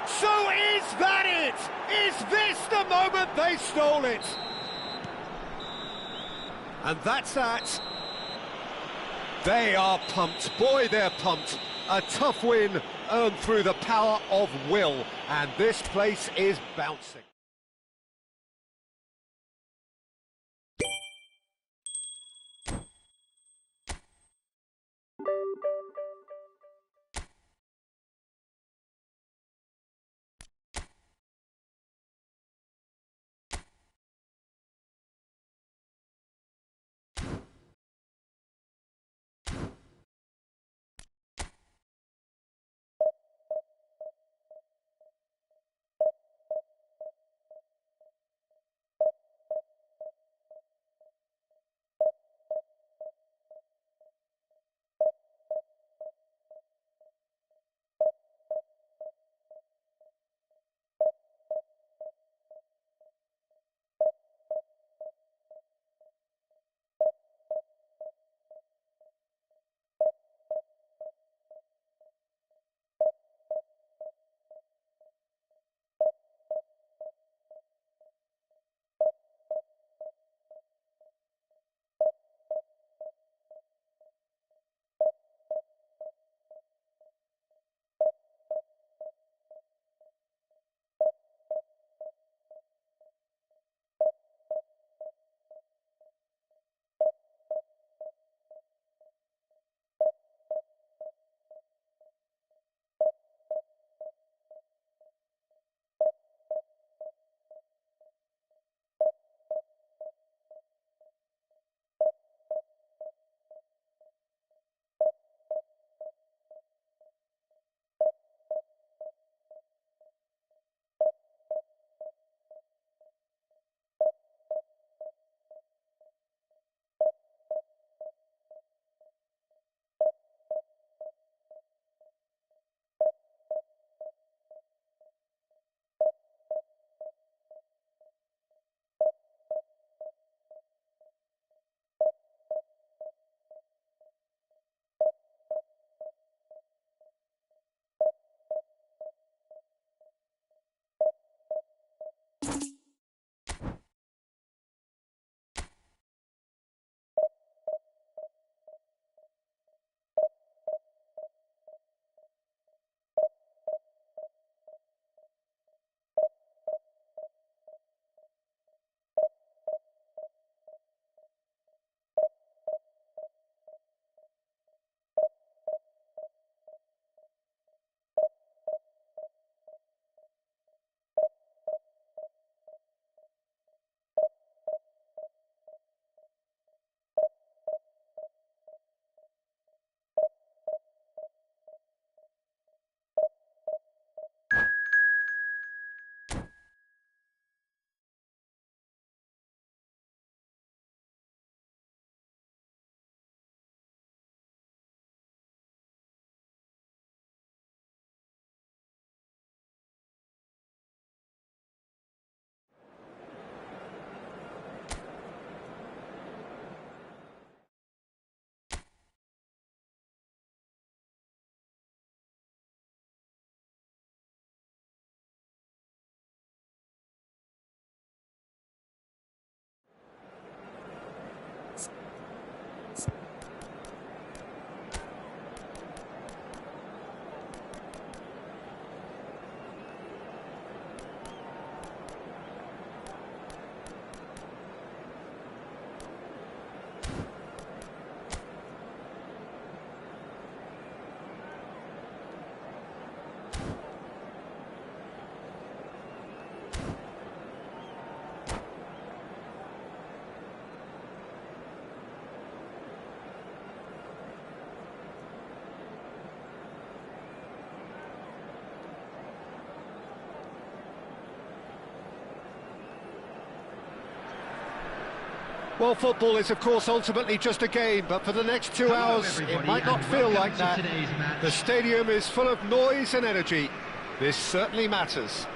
So is that it? Is this the moment they stole it? And that's that. They are pumped. Boy, they're pumped. A tough win earned through the power of will. And this place is bouncing. Well, football is, of course, ultimately just a game, but for the next 2 hours, it might not feel like that. The stadium is full of noise and energy. This certainly matters.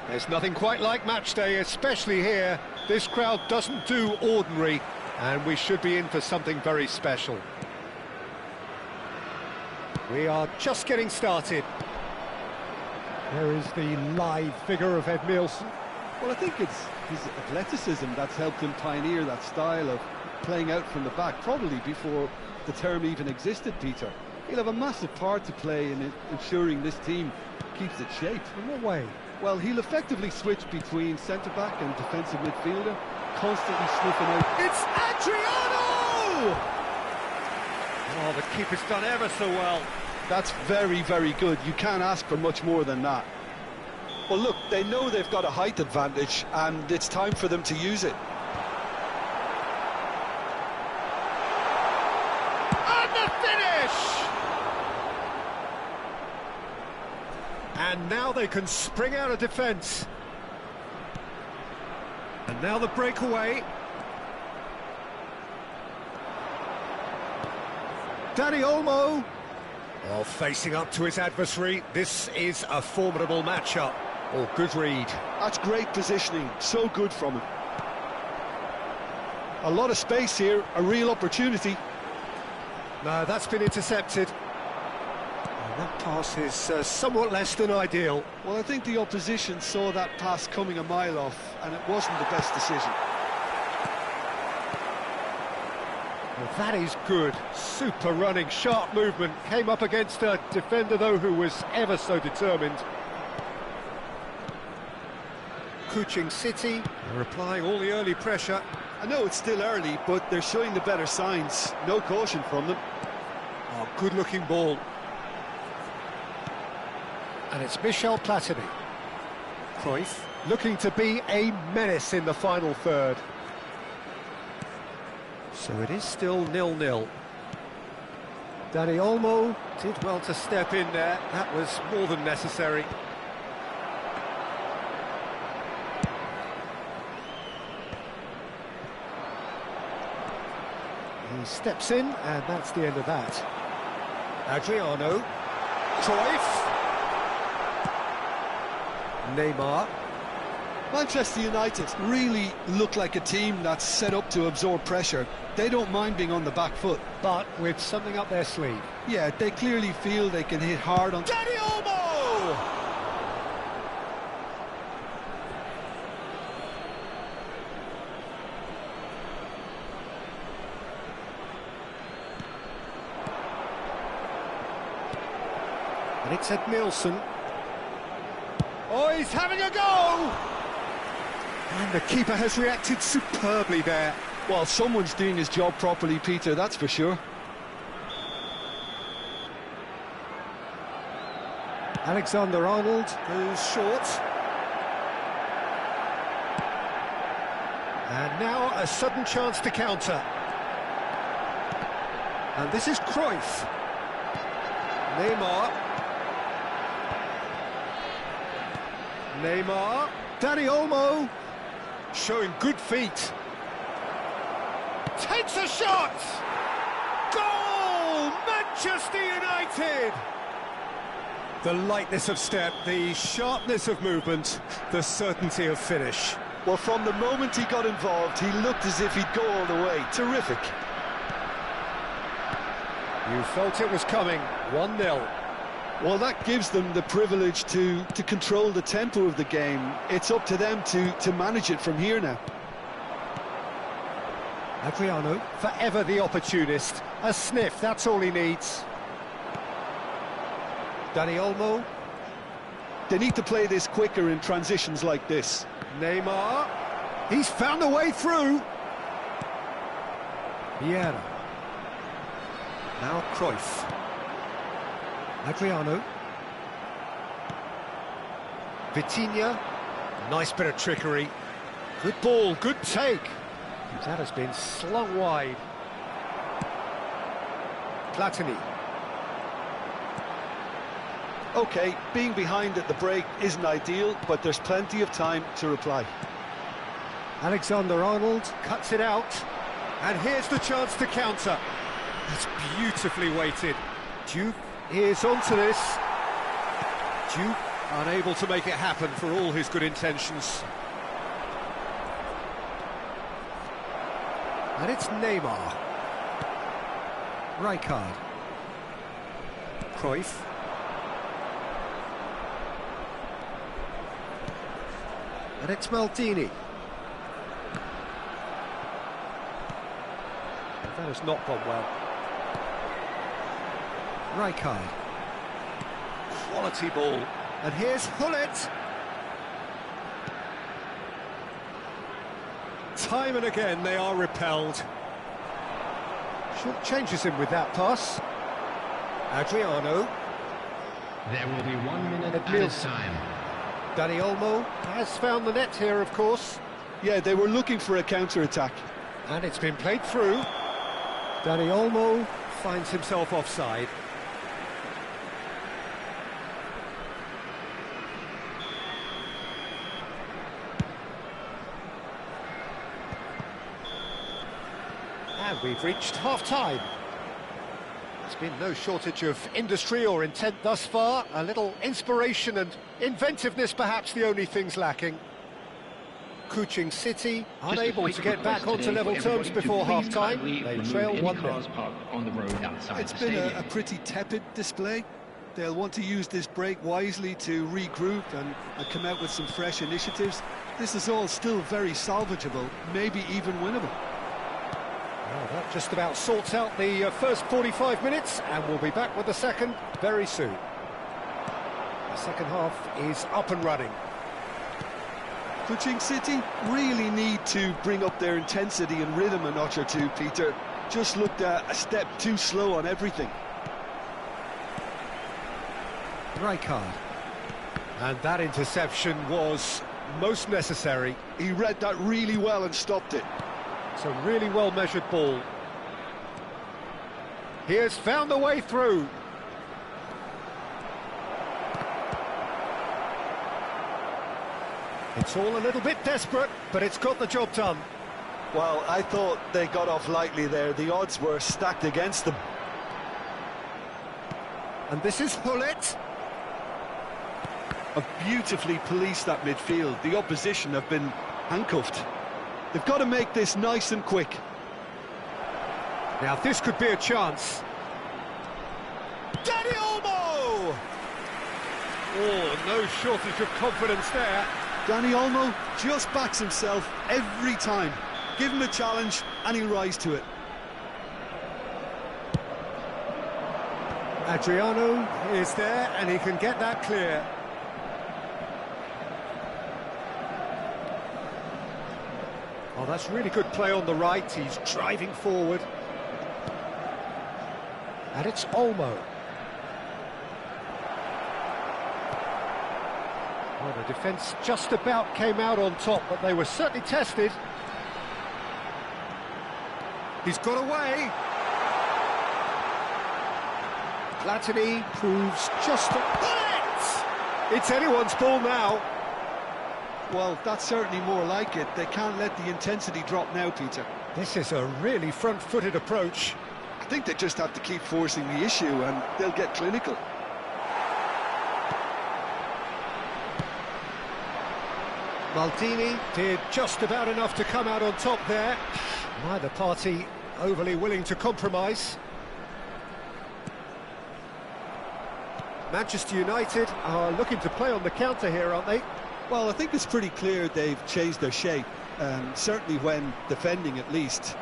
There's nothing quite like match day, especially here. This crowd doesn't do ordinary, and we should be in for something very special. We are just getting started. There is the live figure of Ed Nielsen. Well, I think it's his athleticism that's helped him pioneer that style of playing out from the back, probably before the term even existed, Peter. He'll have a massive part to play in ensuring this team keeps its shape. In what way? Well, he'll effectively switch between centre-back and defensive midfielder, constantly sniffing out. It's Adriano! Oh, the keeper's done ever so well. That's very, very good. You can't ask for much more than that. Well, look, they know they've got a height advantage, and it's time for them to use it. And the finish! And now they can spring out of defence. And now the breakaway. Danny Olmo. Oh, facing up to his adversary. This is a formidable matchup. Oh, good read. That's great positioning. So good from him. A lot of space here. A real opportunity. No, that's been intercepted. And that pass is somewhat less than ideal. Well, I think the opposition saw that pass coming a mile off, and it wasn't the best decision. Well, that is good. Super running, sharp movement. Came up against a defender, though, who was ever so determined. Kuching City, they're applying all the early pressure. I know it's still early, but they're showing the better signs. No caution from them. Oh, good-looking ball. And it's Michel Platini. Cruyff looking to be a menace in the final third. So it is still 0-0. Danny Olmo did well to step in there. That was more than necessary. He steps in, and that's the end of that. Adriano. Cruyff. Neymar. Manchester United really look like a team that's set up to absorb pressure. They don't mind being on the back foot. But with something up their sleeve. Yeah, they clearly feel they can hit hard on... Danny Olmo! And it's Ed Nielsen. Oh, he's having a go! And the keeper has reacted superbly there. Well, someone's doing his job properly, Peter, that's for sure. Alexander-Arnold goes short. And now a sudden chance to counter. And this is Cruyff. Neymar. Neymar. Danny Olmo. Showing good feet. Takes a shot! Goal! Manchester United! The lightness of step, the sharpness of movement, the certainty of finish. Well, from the moment he got involved, he looked as if he'd go all the way. Terrific. You felt it was coming. 1-0. Well, that gives them the privilege to control the tempo of the game. It's up to them to manage it from here now. Adriano, forever the opportunist. A sniff, that's all he needs. Danny Olmo. They need to play this quicker in transitions like this. Neymar. He's found a way through. Vieira. Now Cruyff. Adriano. Vitinha. Nice bit of trickery. Good ball, good take. That has been slung wide. Platini. OK, being behind at the break isn't ideal, but there's plenty of time to reply. Alexander-Arnold cuts it out, and here's the chance to counter. That's beautifully weighted. Duke is onto this. Duke unable to make it happen for all his good intentions. And it's Neymar. Rijkaard. Cruyff. And it's Maldini. That has not gone well. Rijkaard. Quality ball. And here's Hullet. Time and again they are repelled. Short changes him with that pass. Adriano. There will be 1 minute at a time. Dani Olmo has found the net here, of course. Yeah, they were looking for a counter-attack. And it's been played through. Dani Olmo finds himself offside. And we've reached half-time. There's been no shortage of industry or intent thus far. A little inspiration and inventiveness, perhaps the only things lacking. Kuching City unable to get back onto level terms before half-time. They trail 1-0. It's been a pretty tepid display. They'll want to use this break wisely to regroup and come out with some fresh initiatives. This is all still very salvageable, maybe even winnable. Well, that just about sorts out the first 45 minutes, and we'll be back with the second very soon. The second half is up and running. Kuching City really need to bring up their intensity and rhythm a notch or two, Peter. Just looked a step too slow on everything. Rijkaard. And that interception was most necessary. He read that really well and stopped it. It's a really well-measured ball. He has found the way through. It's all a little bit desperate, but it's got the job done. Well, I thought they got off lightly there. The odds were stacked against them. And this is Hullet. Have beautifully policed that midfield. The opposition have been handcuffed. They've got to make this nice and quick. Now this could be a chance. Dani Olmo! Oh, no shortage of confidence there. Dani Olmo just backs himself every time. Give him a challenge and he'll rise to it. Adriano is there and he can get that clear. Oh, that's really good play on the right. He's driving forward. And it's Olmo. Well, the defence just about came out on top, but they were certainly tested. He's got away. Platini proves just a bullet! It's anyone's ball now. Well, that's certainly more like it. They can't let the intensity drop now, Peter. This is a really front-footed approach. I think they just have to keep forcing the issue and they'll get clinical. Maldini did just about enough to come out on top there. Neither party overly willing to compromise. Manchester United are looking to play on the counter here, aren't they? Well, I think it's pretty clear they've changed their shape, certainly when defending at least,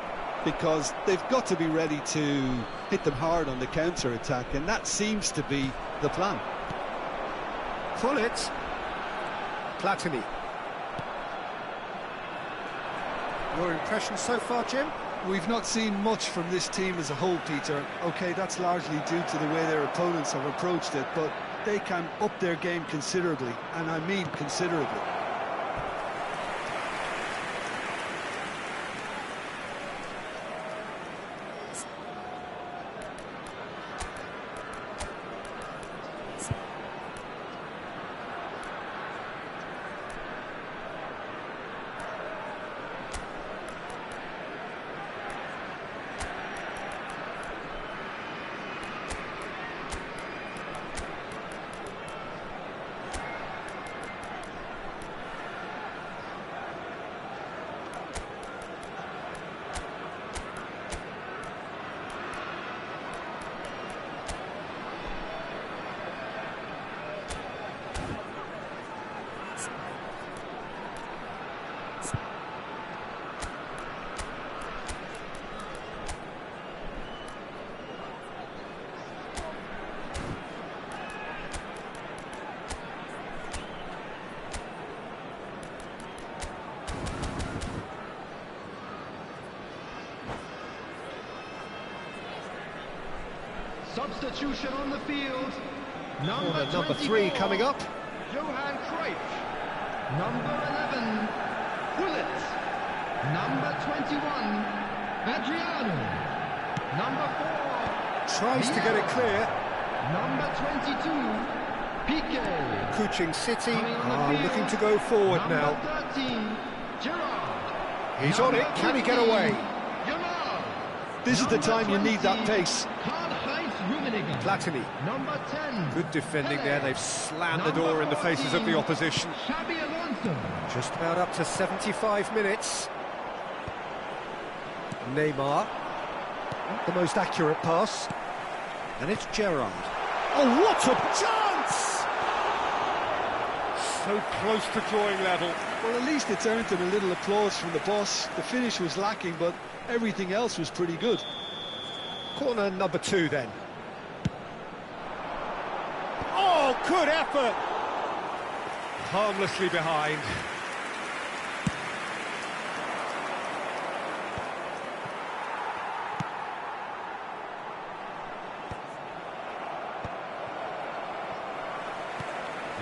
because they've got to be ready to hit them hard on the counter-attack, and that seems to be the plan. Hullet. Platini. Your impression so far, Jim? We've not seen much from this team as a whole, Peter. OK, that's largely due to the way their opponents have approached it, but they can up their game considerably, and I mean considerably. Substitution on the field. Number 3 coming up. Johan Cruyff. Number 11, Gullit. Number 21, Adriano. Number 4, Tries to get it clear. number 22, Piqué. Kuching City Coming on the are field, looking to go forward number now. 13, Gerrard. He's on it. Can he get away? Yamal. This is the time you need that 20, pace. Karl-Heinz Rummenigge. Platini. Number 10, Good defending Pele. there. They've slammed the Number door in the faces of the 14, opposition. Xabi Alonso. Just about up to 75 minutes. Neymar. Not the most accurate pass. And it's Gerrard. Oh, what a chance! So close to drawing level. Well, at least it's earned him a little applause from the boss. The finish was lacking, but everything else was pretty good. Corner number 2 then. Oh, good effort! Harmlessly behind.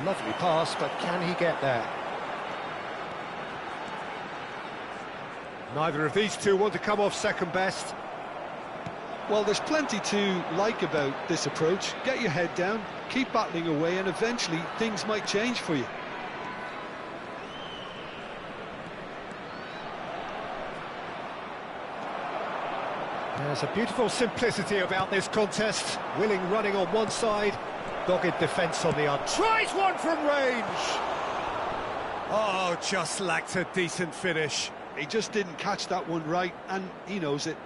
Lovely pass, but can he get there? Neither of these two want to come off second best. Well, there's plenty to like about this approach. Get your head down, keep battling away, and eventually things might change for you. There's a beautiful simplicity about this contest. Willing running on one side, dogged defence on the other. Tries one from range! Oh, just lacked a decent finish. He just didn't catch that one right, and he knows it.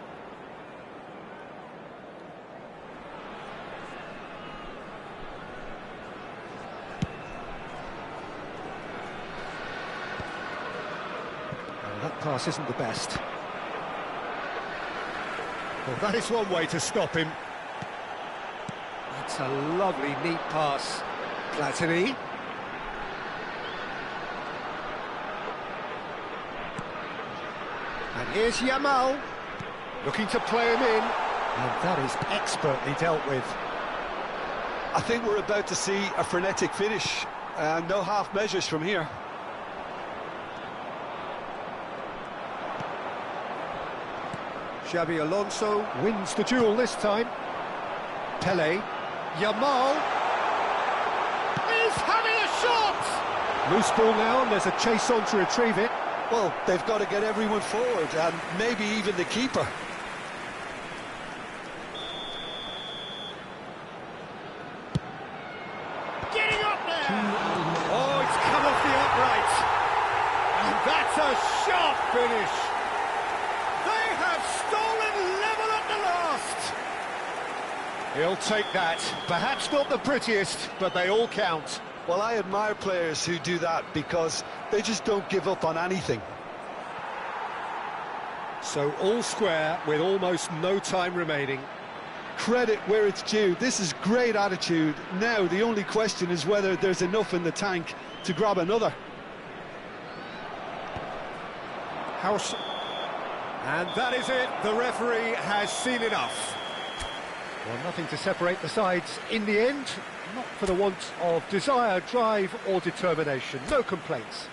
That pass isn't the best. Well, that is one way to stop him. That's a lovely, neat pass. Platini. And here's Yamal, looking to play him in. And that is expertly dealt with. I think we're about to see a frenetic finish. No half measures from here. Xabi Alonso wins the duel this time. Pele. Yamal. He's having a shot! Loose ball now, and there's a chase on to retrieve it. Well, they've got to get everyone forward, and maybe even the keeper. Getting up there! Oh, it's come off the upright. And that's a sharp finish. They have stolen level at the last. He'll take that. Perhaps not the prettiest, but they all count. Well, I admire players who do that because they just don't give up on anything. So all square with almost no time remaining. Credit where it's due. This is great attitude. Now the only question is whether there's enough in the tank to grab another. House. And that is it. The referee has seen enough. Well, nothing to separate the sides in the end. Not for the want of desire, drive or determination. No complaints.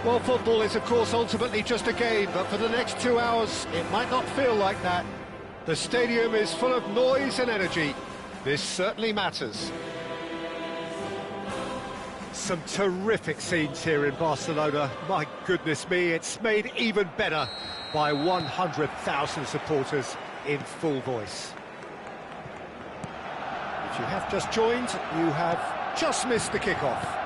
Well, football is, of course, ultimately just a game, but for the next 2 hours, it might not feel like that. The stadium is full of noise and energy. This certainly matters. Some terrific scenes here in Barcelona. My goodness me, it's made even better by 100,000 supporters in full voice. If you have just joined, you have just missed the kickoff.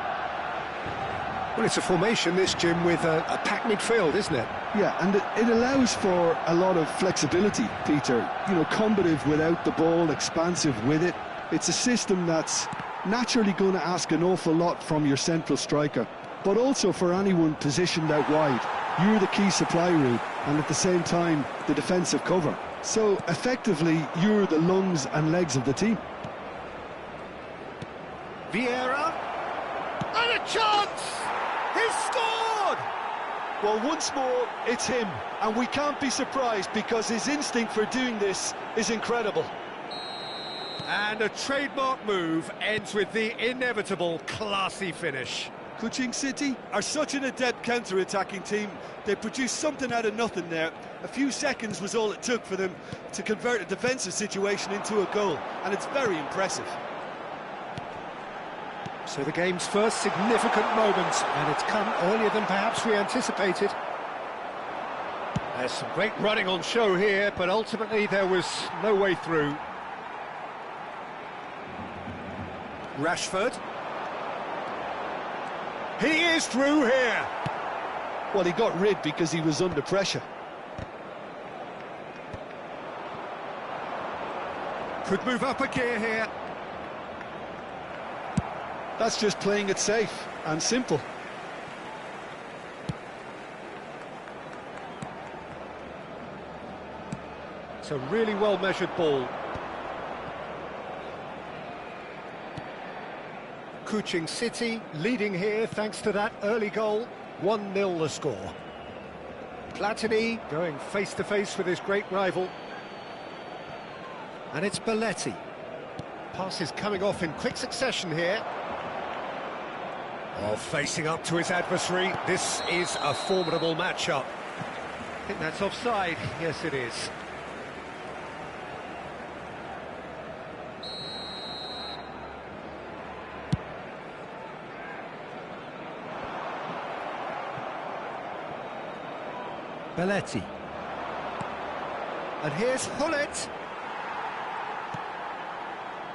Well, it's a formation, this, Jim, with a packed midfield, isn't it? Yeah, and it allows for a lot of flexibility, Peter. You know, combative without the ball, expansive with it. It's a system that's naturally going to ask an awful lot from your central striker, but also for anyone positioned out wide. You're the key supply route, and at the same time, the defensive cover. So, effectively, you're the lungs and legs of the team. Vieira, and a chance! He's scored! Well, once more, it's him, and we can't be surprised because his instinct for doing this is incredible. And a trademark move ends with the inevitable classy finish. Kuching City are such an adept counter-attacking team. They produced something out of nothing there. A few seconds was all it took for them to convert a defensive situation into a goal, and it's very impressive. So the game's first significant moment, and it's come earlier than perhaps we anticipated. There's some great running on show here, but ultimately there was no way through. Rashford. He is through here. Well, he got rid because he was under pressure. Could move up a gear here. That's just playing it safe and simple. It's a really well-measured ball. Kuching City leading here thanks to that early goal. 1-0 the score. Platini going face-to-face with his great rival. And it's Belletti. Passes coming off in quick succession here. Oh, facing up to his adversary. This is a formidable matchup. I think that's offside. Yes, it is. Belletti. And here's Hullet.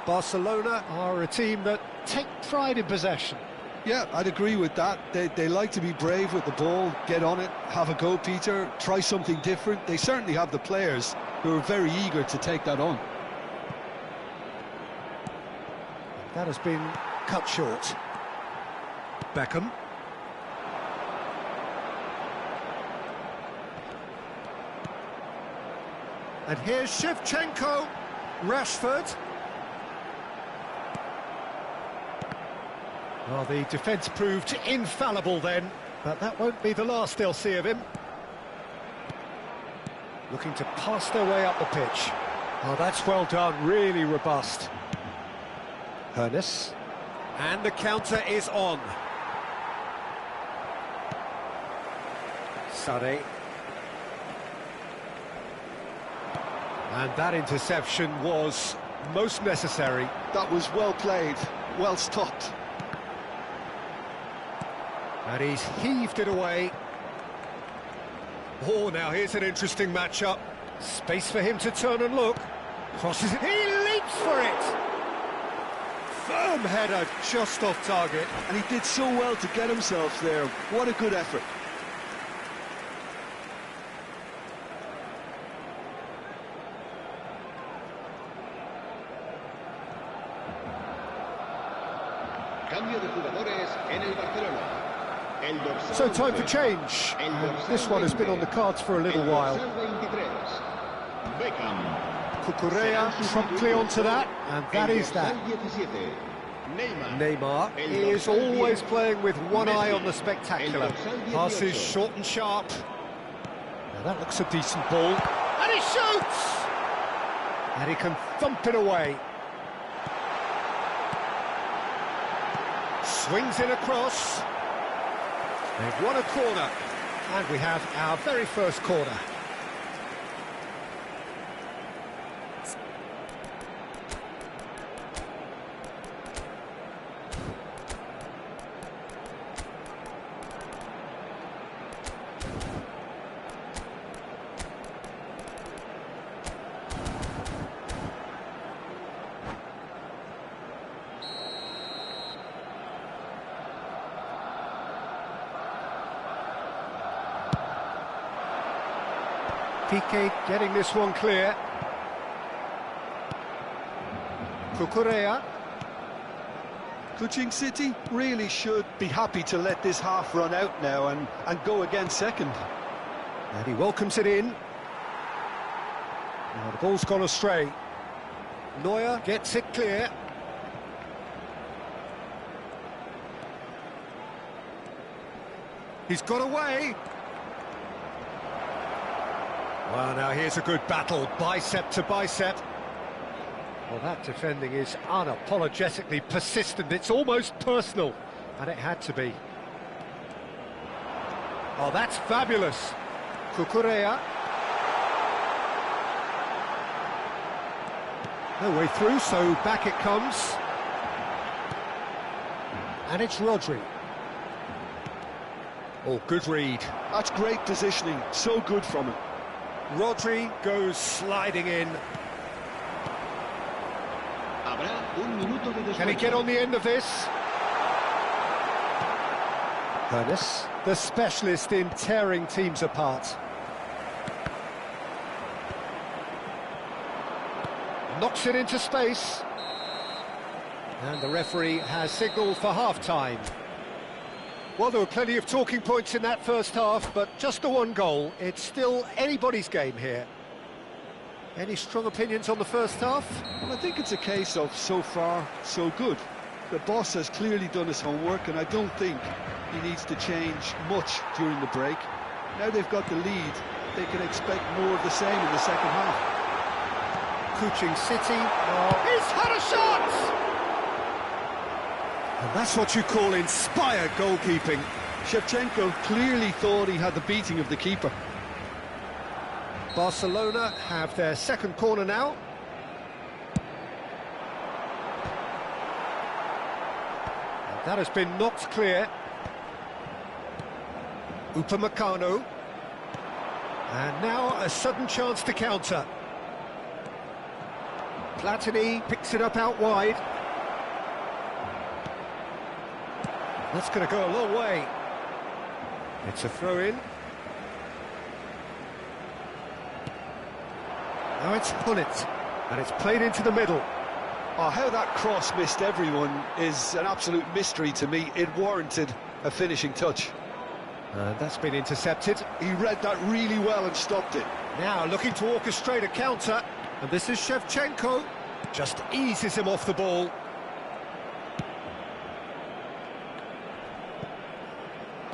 Barcelona are a team that take pride in possession. Yeah, I'd agree with that. They like to be brave with the ball, get on it, have a go, Peter, try something different. They certainly have the players who are very eager to take that on. That has been cut short. Beckham. And here's Shevchenko. Rashford. Well, the defence proved infallible then, but that won't be the last they'll see of him. Looking to pass their way up the pitch. Oh, that's well done, really robust. Hernes. And the counter is on. Sade. And that interception was most necessary. That was well played, well stopped. And he's heaved it away. Oh, now here's an interesting matchup. Space for him to turn and look. Crosses it. He leaps for it! Firm header, just off target. And he did so well to get himself there. What a good effort. Cambio de jugadores en el Barcelona. So time for change. This one has been on the cards for a little while. Cucurella promptly onto that, and that is that. Neymar is always playing with one eye on the spectacular. Passes short and sharp. Now that looks a decent ball. And he shoots! And he can thump it away. Swings in across. They've won a corner, and we have our very first corner. Piqué getting this one clear. Cucurella. Kuching City really should be happy to let this half run out now and go again second. And he welcomes it in. Now the ball's gone astray. Neuer gets it clear. He's got away. Well, now here's a good battle, bicep to bicep. Well, that defending is unapologetically persistent. It's almost personal, and it had to be. Oh, that's fabulous. Cucurella. No way through, so back it comes. And it's Rodri. Oh, good read. That's great positioning, so good from him. Rodri goes sliding in. Can he get on the end of this? Ernest, the specialist in tearing teams apart. Knocks it into space. And the referee has signalled for half-time. Well, there were plenty of talking points in that first half, but just the one goal. It's still anybody's game here. Any strong opinions on the first half? Well, I think it's a case of so far, so good. The boss has clearly done his homework, and I don't think he needs to change much during the break. Now they've got the lead, they can expect more of the same in the second half. Kuching City. Oh, he's had a shot! And that's what you call inspired goalkeeping. Shevchenko clearly thought he had the beating of the keeper. Barcelona have their second corner now. And that has been knocked clear. Upamecano. And now a sudden chance to counter. Platini picks it up out wide. That's going to go a long way. It's a throw-in. Now it's Hullet, and it's played into the middle. Oh, how that cross missed everyone is an absolute mystery to me. It warranted a finishing touch. And that's been intercepted. He read that really well and stopped it. Now looking to orchestrate a counter, and this is Shevchenko. Just eases him off the ball.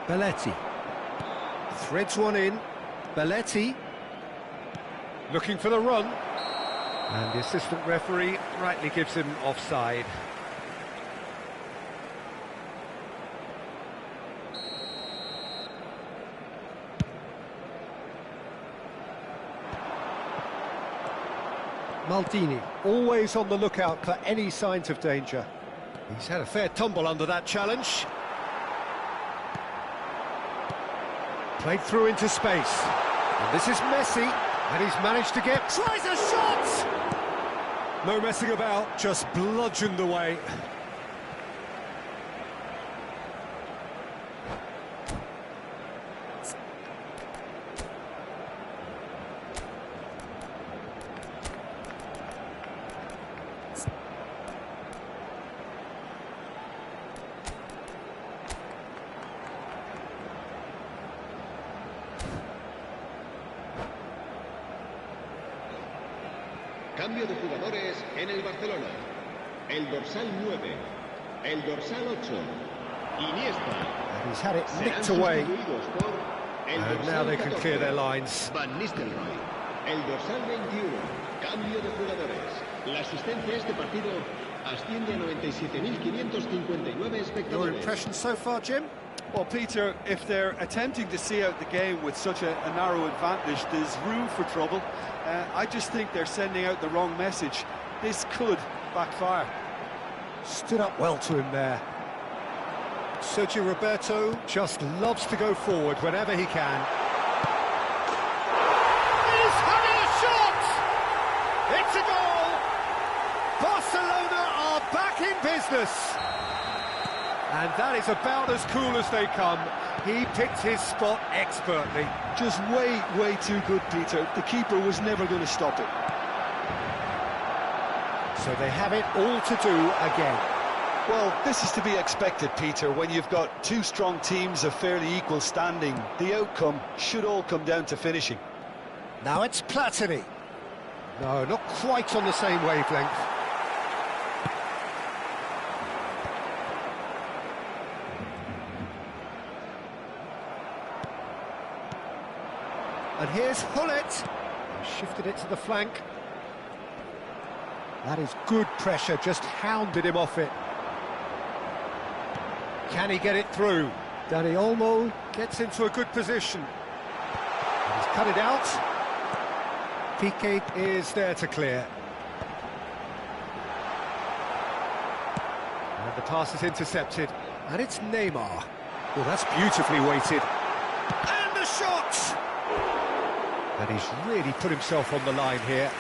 Belletti. Threads one in. Belletti. Looking for the run. And the assistant referee rightly gives him offside. Maldini, always on the lookout for any signs of danger. He's had a fair tumble under that challenge. Played through into space. And this is Messi, and he's managed to get... Tries a shot! No messing about, just bludgeoned away. Cambio de jugadores en el Barcelona. El dorsal 9, el dorsal 8, Iniesta. And he's had it nicked away. And now they can clear their lines. Van Nistelrooy. El dorsal 21, cambio de jugadores. La asistencia a este partido asciende a 97.559 espectadores. Your impression so far, Jim? Well, Peter, if they're attempting to see out the game with such a narrow advantage, there's room for trouble. I just think they're sending out the wrong message. This could backfire. Stood up well to him there. Sergio Roberto just loves to go forward whenever he can. He's having a shot! It's a goal! Barcelona are back in business! And that is about as cool as they come. He picked his spot expertly. Just way too good, Peter. The keeper was never going to stop it. So they have it all to do again. Well, this is to be expected, Peter. When you've got two strong teams of fairly equal standing, the outcome should all come down to finishing. Now it's Platini. No, not quite on the same wavelength. And here's Hullet. Shifted it to the flank. That is good pressure, just hounded him off it. Can he get it through? Dani Olmo gets into a good position. And he's cut it out. Piqué is there to clear. And the pass is intercepted. And it's Neymar. Well, that's beautifully weighted. And the shot! And he's really put himself on the line here.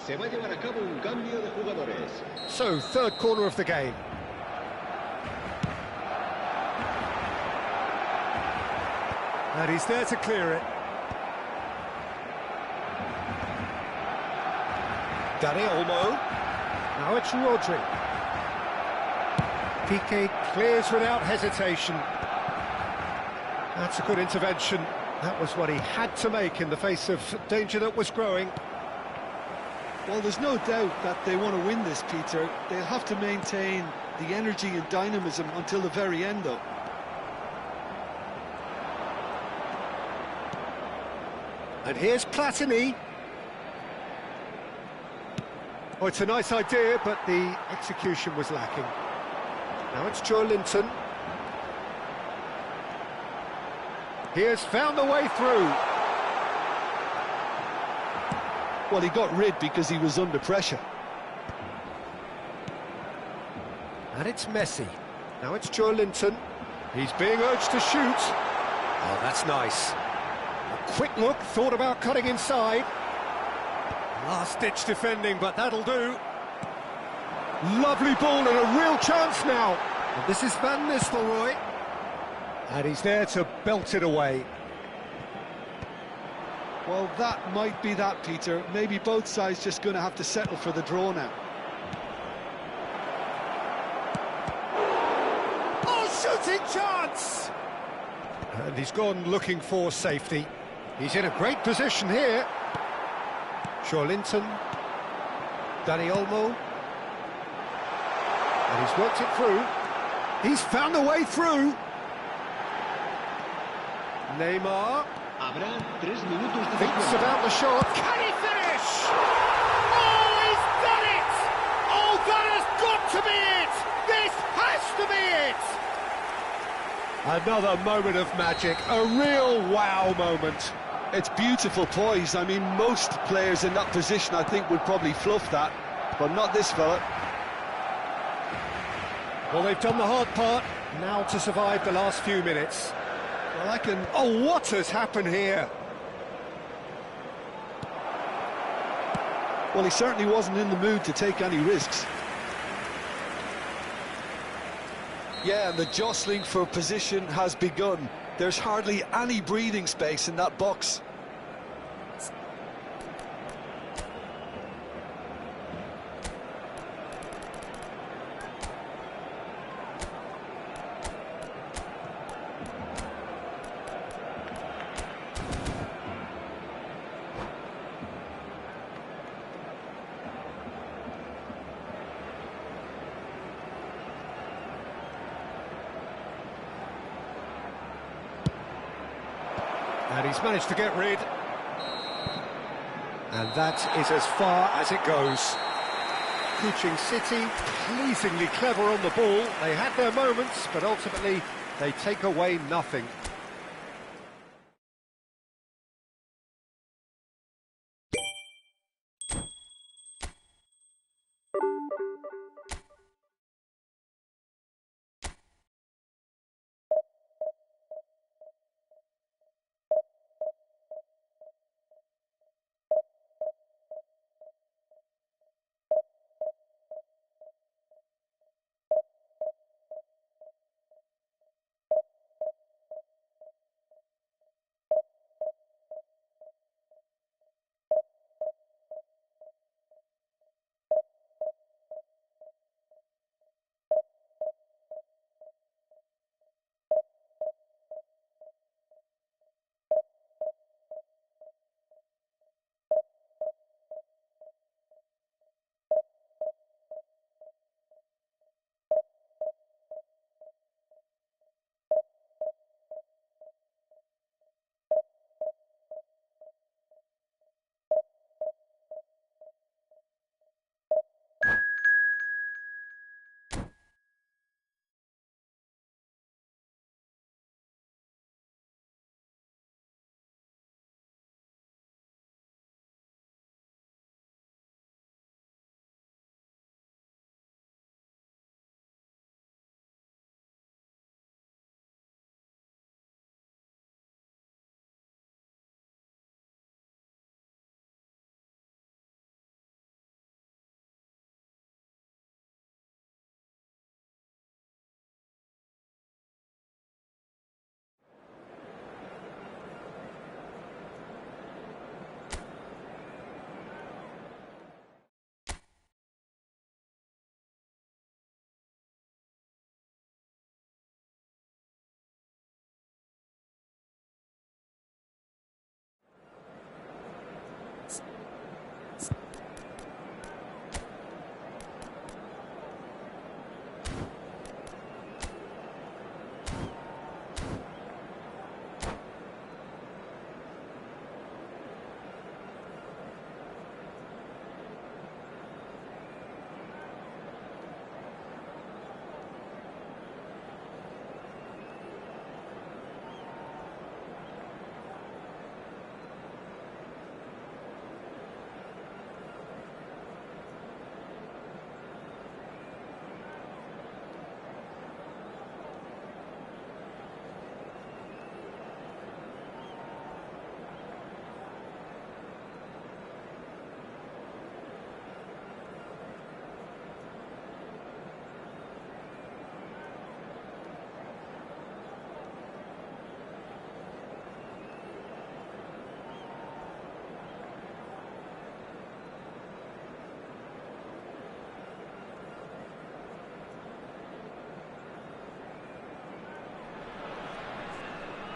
Se va a llevar a cabo un cambio de jugadores. So, third corner of the game. And he's there to clear it. Dani Olmo. Now it's Rodri. Piqué clears without hesitation. That's a good intervention. That was what he had to make in the face of danger that was growing. Well, there's no doubt that they want to win this, Peter. They'll have to maintain the energy and dynamism until the very end, though. And here's Platini. Oh, it's a nice idea, but the execution was lacking. Now it's Joe Linton. He has found the way through. Well, he got rid because he was under pressure. And it's Messi. Now it's Joe Linton. He's being urged to shoot. Oh, that's nice. A quick look, thought about cutting inside. Last-ditch defending, but that'll do. Lovely ball and a real chance now. And this is Van Nistelrooy. And he's there to belt it away. Well, that might be that, Peter. Maybe both sides just going to have to settle for the draw now. Oh, shooting chance! And he's gone looking for safety. He's in a great position here. Linton, Dani Olmo. And he's worked it through. He's found a way through. Neymar. Thinks about the shot. Can he finish? Oh, he's done it! Oh, that has got to be it! This has to be it! Another moment of magic, a real wow moment. It's beautiful poise. I mean, most players in that position, I think, would probably fluff that, but not this fella. Well, they've done the hard part, now to survive the last few minutes. Well, I can... Oh, what has happened here? Well, he certainly wasn't in the mood to take any risks. Yeah, and the jostling for position has begun. There's hardly any breathing space in that box. And he's managed to get rid. And that is as far as it goes. Kuching City, pleasingly clever on the ball. They had their moments, but ultimately they take away nothing.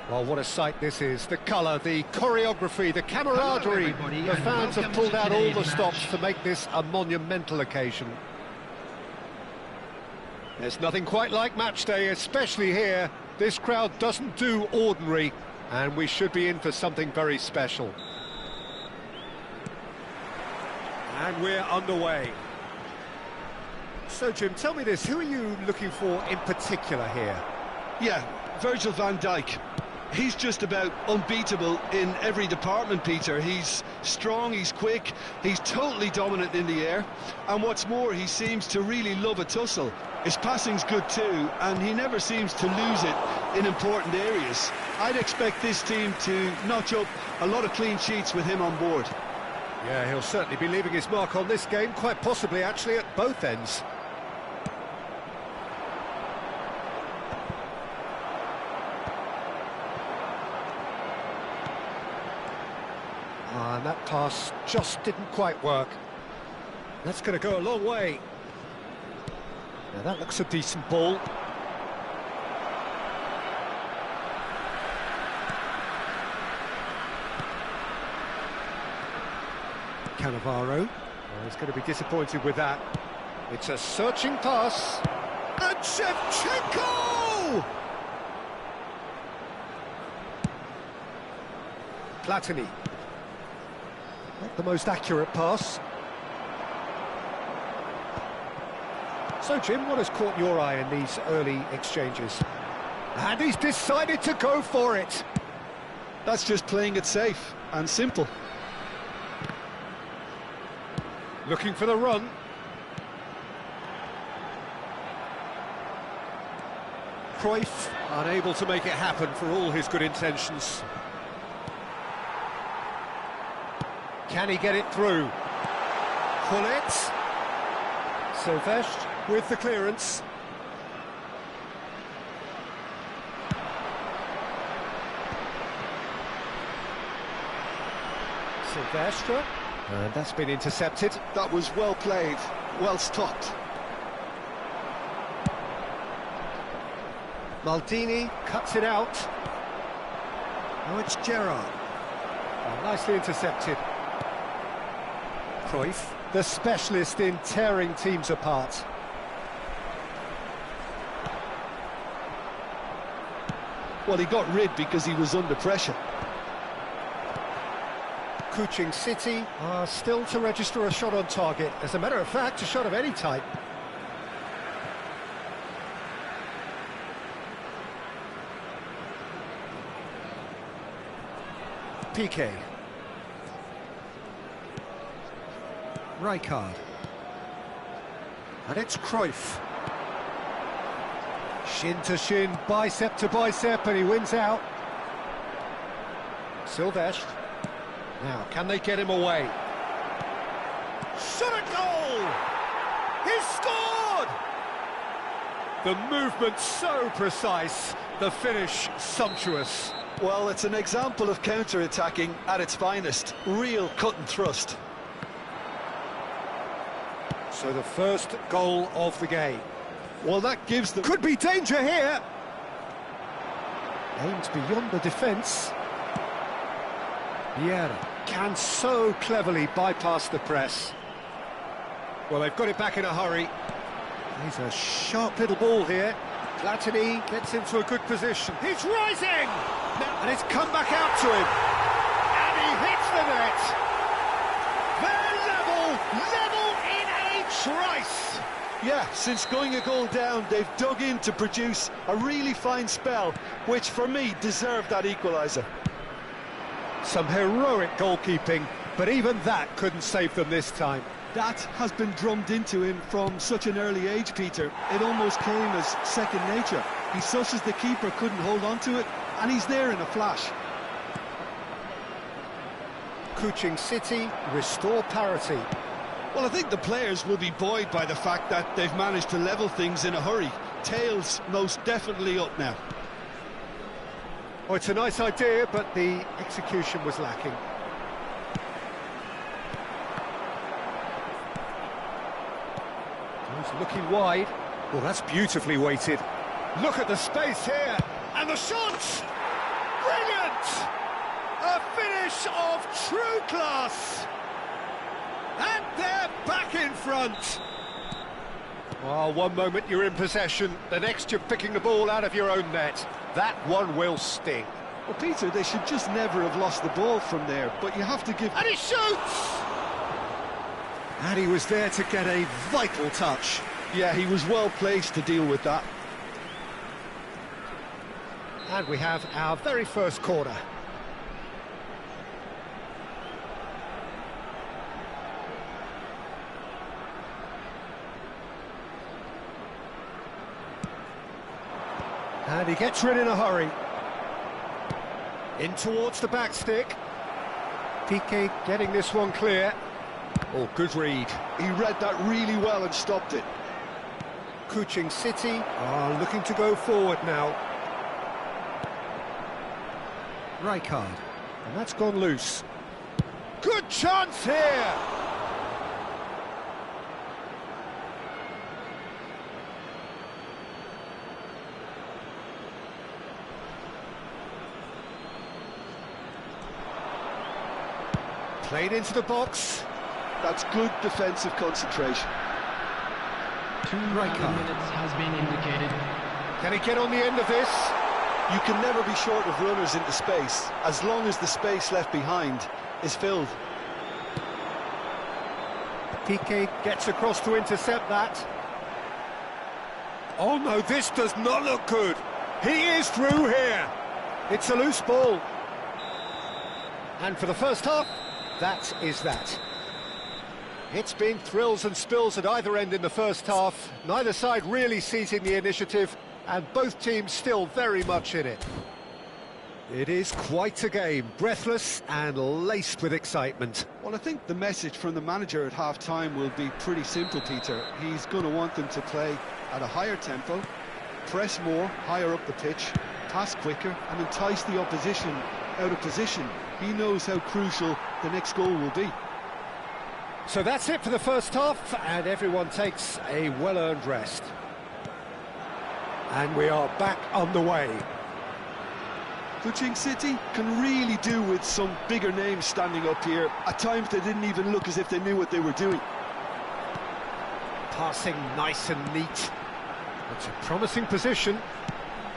Well, what a sight this is. The colour, the choreography, the camaraderie. The fans have pulled out all the stops to make this a monumental occasion. There's nothing quite like match day, especially here. This crowd doesn't do ordinary, and we should be in for something very special. And we're underway. So, Jim, tell me this, who are you looking for in particular here? Yeah, Virgil van Dijk. He's just about unbeatable in every department, Peter. He's strong, he's quick, he's totally dominant in the air, and what's more, he seems to really love a tussle. His passing's good too, and he never seems to lose it in important areas. I'd expect this team to notch up a lot of clean sheets with him on board. Yeah, he'll certainly be leaving his mark on this game, quite possibly actually at both ends. And that pass just didn't quite work. That's going to go a long way. Now that looks a decent ball. Cannavaro. Oh, he's going to be disappointed with that. It's a searching pass. And Shevchenko! Platini. Not the most accurate pass. So, Jim, what has caught your eye in these early exchanges? And he's decided to go for it. That's just playing it safe and simple. Looking for the run. Cruyff unable to make it happen for all his good intentions. Can he get it through? Gullit. Silvestre with the clearance. Silvestre. And that's been intercepted. That was well played, well stopped. Maldini cuts it out. Now it's Gerrard. Oh, nicely intercepted. Cruyff, the specialist in tearing teams apart. Well, he got rid because he was under pressure. Kuching City are still to register a shot on target. As a matter of fact, a shot of any type. Piqué. Rijkaard. And it's Cruyff. Shin to shin, bicep to bicep, and he wins out. Silvestre. Now, can they get him away? Shot at goal! He's scored! The movement so precise, the finish sumptuous. Well, it's an example of counter-attacking at its finest. Real cut and thrust. So the first goal of the game. Well, that gives them... Could be danger here! Aimed beyond the defence. Vieira can so cleverly bypass the press. Well, they've got it back in a hurry. He's a sharp little ball here. Platini gets into a good position. He's rising! And it's come back out to him. And he hits the net. They're level in a trice. Yeah, since going a goal down, they've dug in to produce a really fine spell, which for me deserved that equaliser. Some heroic goalkeeping, but even that couldn't save them this time. That has been drummed into him from such an early age, Peter. It almost came as second nature. He susses the keeper couldn't hold on to it, and he's there in a flash. Kuching City restore parity. Well, I think the players will be buoyed by the fact that they've managed to level things in a hurry. Tails most definitely up now. Oh, it's a nice idea, but the execution was lacking. He's looking wide. Well, that's beautifully weighted. Look at the space here, and the shot! Brilliant! A finish of true class! And they're back in front! Well, one moment you're in possession, the next you're picking the ball out of your own net. That one will sting. Well, Peter, they should just never have lost the ball from there, but you have to give... And he shoots! And he was there to get a vital touch. Yeah, he was well placed to deal with that. And we have our very first corner. And he gets rid in a hurry. In towards the back stick. Piqué getting this one clear. Oh, good read. He read that really well and stopped it. Kuching City are looking to go forward now. Rijkaard, and that's gone loose. Good chance here! Played into the box. That's good defensive concentration. 2 minutes has been indicated. Can he get on the end of this? You can never be short of runners into space, as long as the space left behind is filled. Piqué gets across to intercept that. Oh no, this does not look good. He is through here. It's a loose ball. And for the first half, that is that. It's been thrills and spills at either end in the first half. Neither side really seizing the initiative, and both teams still very much in it. It is quite a game, breathless and laced with excitement. Well, I think the message from the manager at half-time will be pretty simple, Peter. He's going to want them to play at a higher tempo, press more, higher up the pitch, pass quicker, and entice the opposition out of position. He knows how crucial the next goal will be. So that's it for the first half, and everyone takes a well-earned rest. And we are back on the way. Kuching City can really do with some bigger names standing up here. At times they didn't even look as if they knew what they were doing. Passing nice and neat. It's a promising position.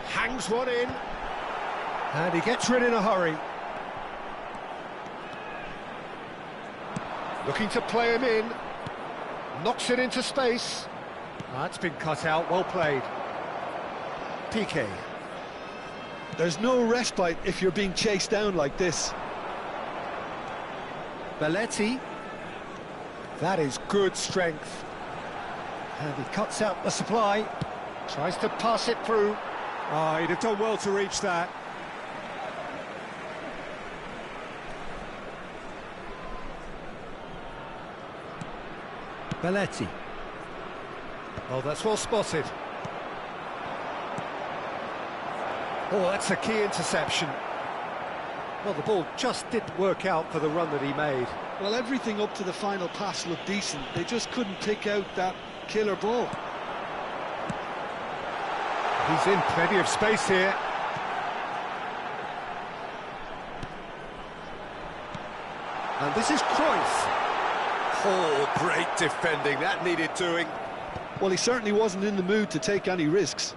Hangs one in. And he gets rid in a hurry. Looking to play him in. Knocks it into space. That's been cut out, well played. Piqué. There's no respite if you're being chased down like this. Belletti. That is good strength. And he cuts out the supply. Tries to pass it through. Oh, he'd have done well to reach that. Belletti. Oh, that's well spotted. Oh, that's a key interception. Well, the ball just didn't work out for the run that he made. Well, everything up to the final pass looked decent. They just couldn't pick out that killer ball. He's in plenty of space here. And this is Cruyff. Oh, great defending. That needed doing. Well, he certainly wasn't in the mood to take any risks.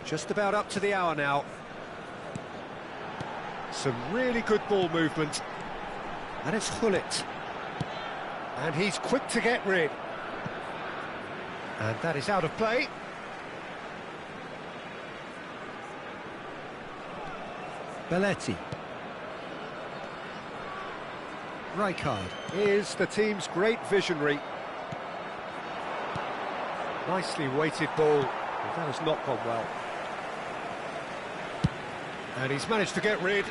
Just about up to the hour now. Some really good ball movement. And it's Gullit. And he's quick to get rid. And that is out of play. Belletti. Rijkaard is the team's great visionary. Nicely weighted ball. That has not gone well. And he's managed to get rid.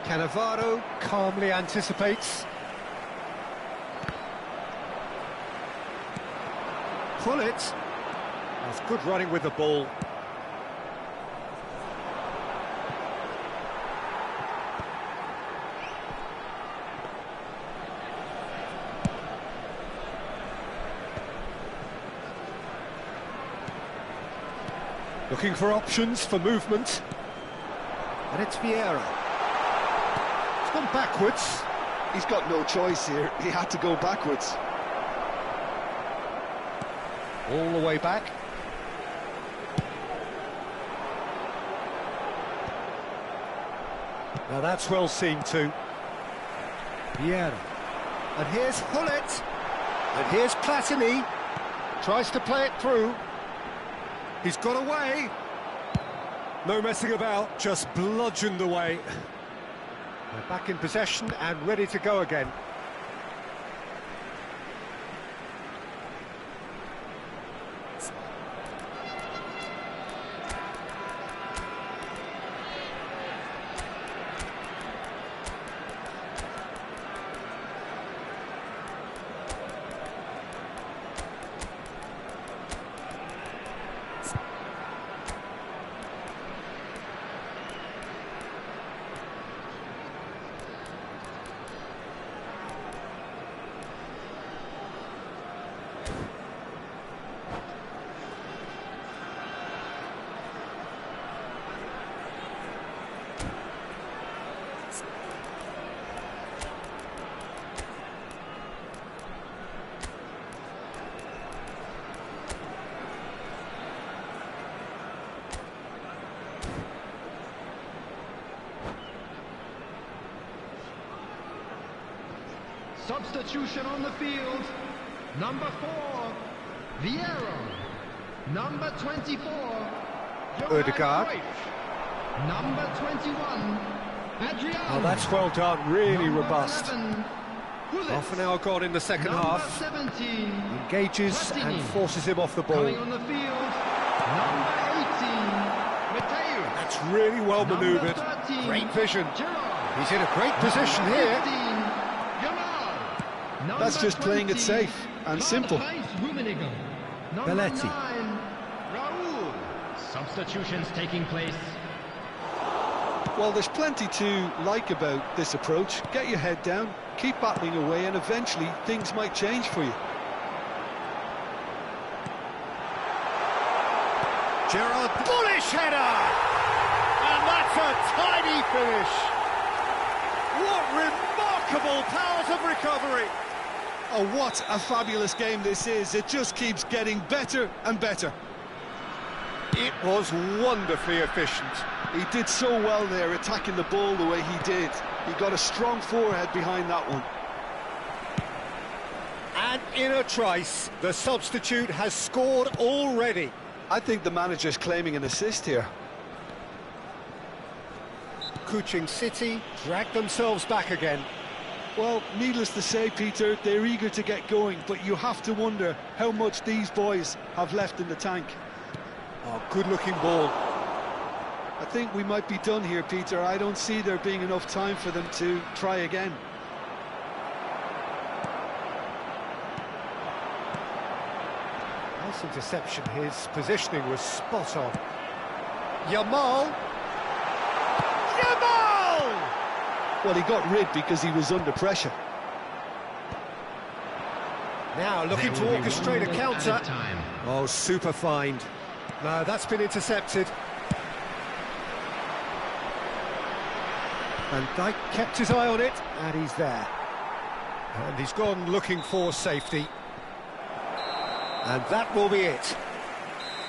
Cannavaro calmly anticipates. Gullit. That's good running with the ball. Looking for options for movement. And it's Vieira. It's gone backwards. He's got no choice here. He had to go backwards. All the way back. Now that's well seen too. Vieira. And here's Gullit. And here's Platini. Tries to play it through. He's got away. No messing about, just bludgeoned away. They're back in possession and ready to go again. Substitution on the field. Number 4, Vieira. Number 24, Odegaard. Cruyff. Number 21, Adriano. Oh, that's well done, really Number robust. 11, Gullit. Half an hour gone in the second Number half. 17, Engages Platini. and forces him off the ball. Coming on the field, number 18, Mateo. That's really well Number manoeuvred. 13, Great vision. Gerrard. He's in a great position Number here. 15, Yamal. Number That's just playing it 20, safe and simple. Karl-Heinz Rummenigge. Number Belletti. 9, Raul. Substitutions taking place. Well, there's plenty to like about this approach. Get your head down, keep battling away, and eventually things might change for you. Gerrard, bullish header! And that's a tidy finish. What remarkable powers of recovery. Oh, what a fabulous game this is. It just keeps getting better and better. It was wonderfully efficient. He did so well there, attacking the ball the way he did. He got a strong forehead behind that one. And in a trice, the substitute has scored already. I think the manager's claiming an assist here. Kuching City drag themselves back again. Well, needless to say, Peter, they're eager to get going, but you have to wonder how much these boys have left in the tank. Oh, good-looking ball. I think we might be done here, Peter. I don't see there being enough time for them to try again. Nice interception. His positioning was spot on. Yamal. Yamal! Well, he got rid because he was under pressure. Now looking to There will be orchestrate 1 a minute counter. added time. Oh, super find. No, that's been intercepted. Van Dijk kept his eye on it, and he's there. And he's gone looking for safety. And that will be it.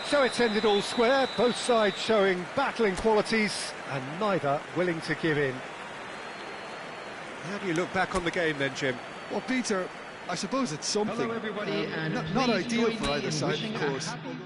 So it's ended all square, both sides showing battling qualities, and neither willing to give in. How do you look back on the game then, Jim? Well, Peter, I suppose it's something. Hello, everybody, and not please ideal join for me either in side, wishing of a course. happy-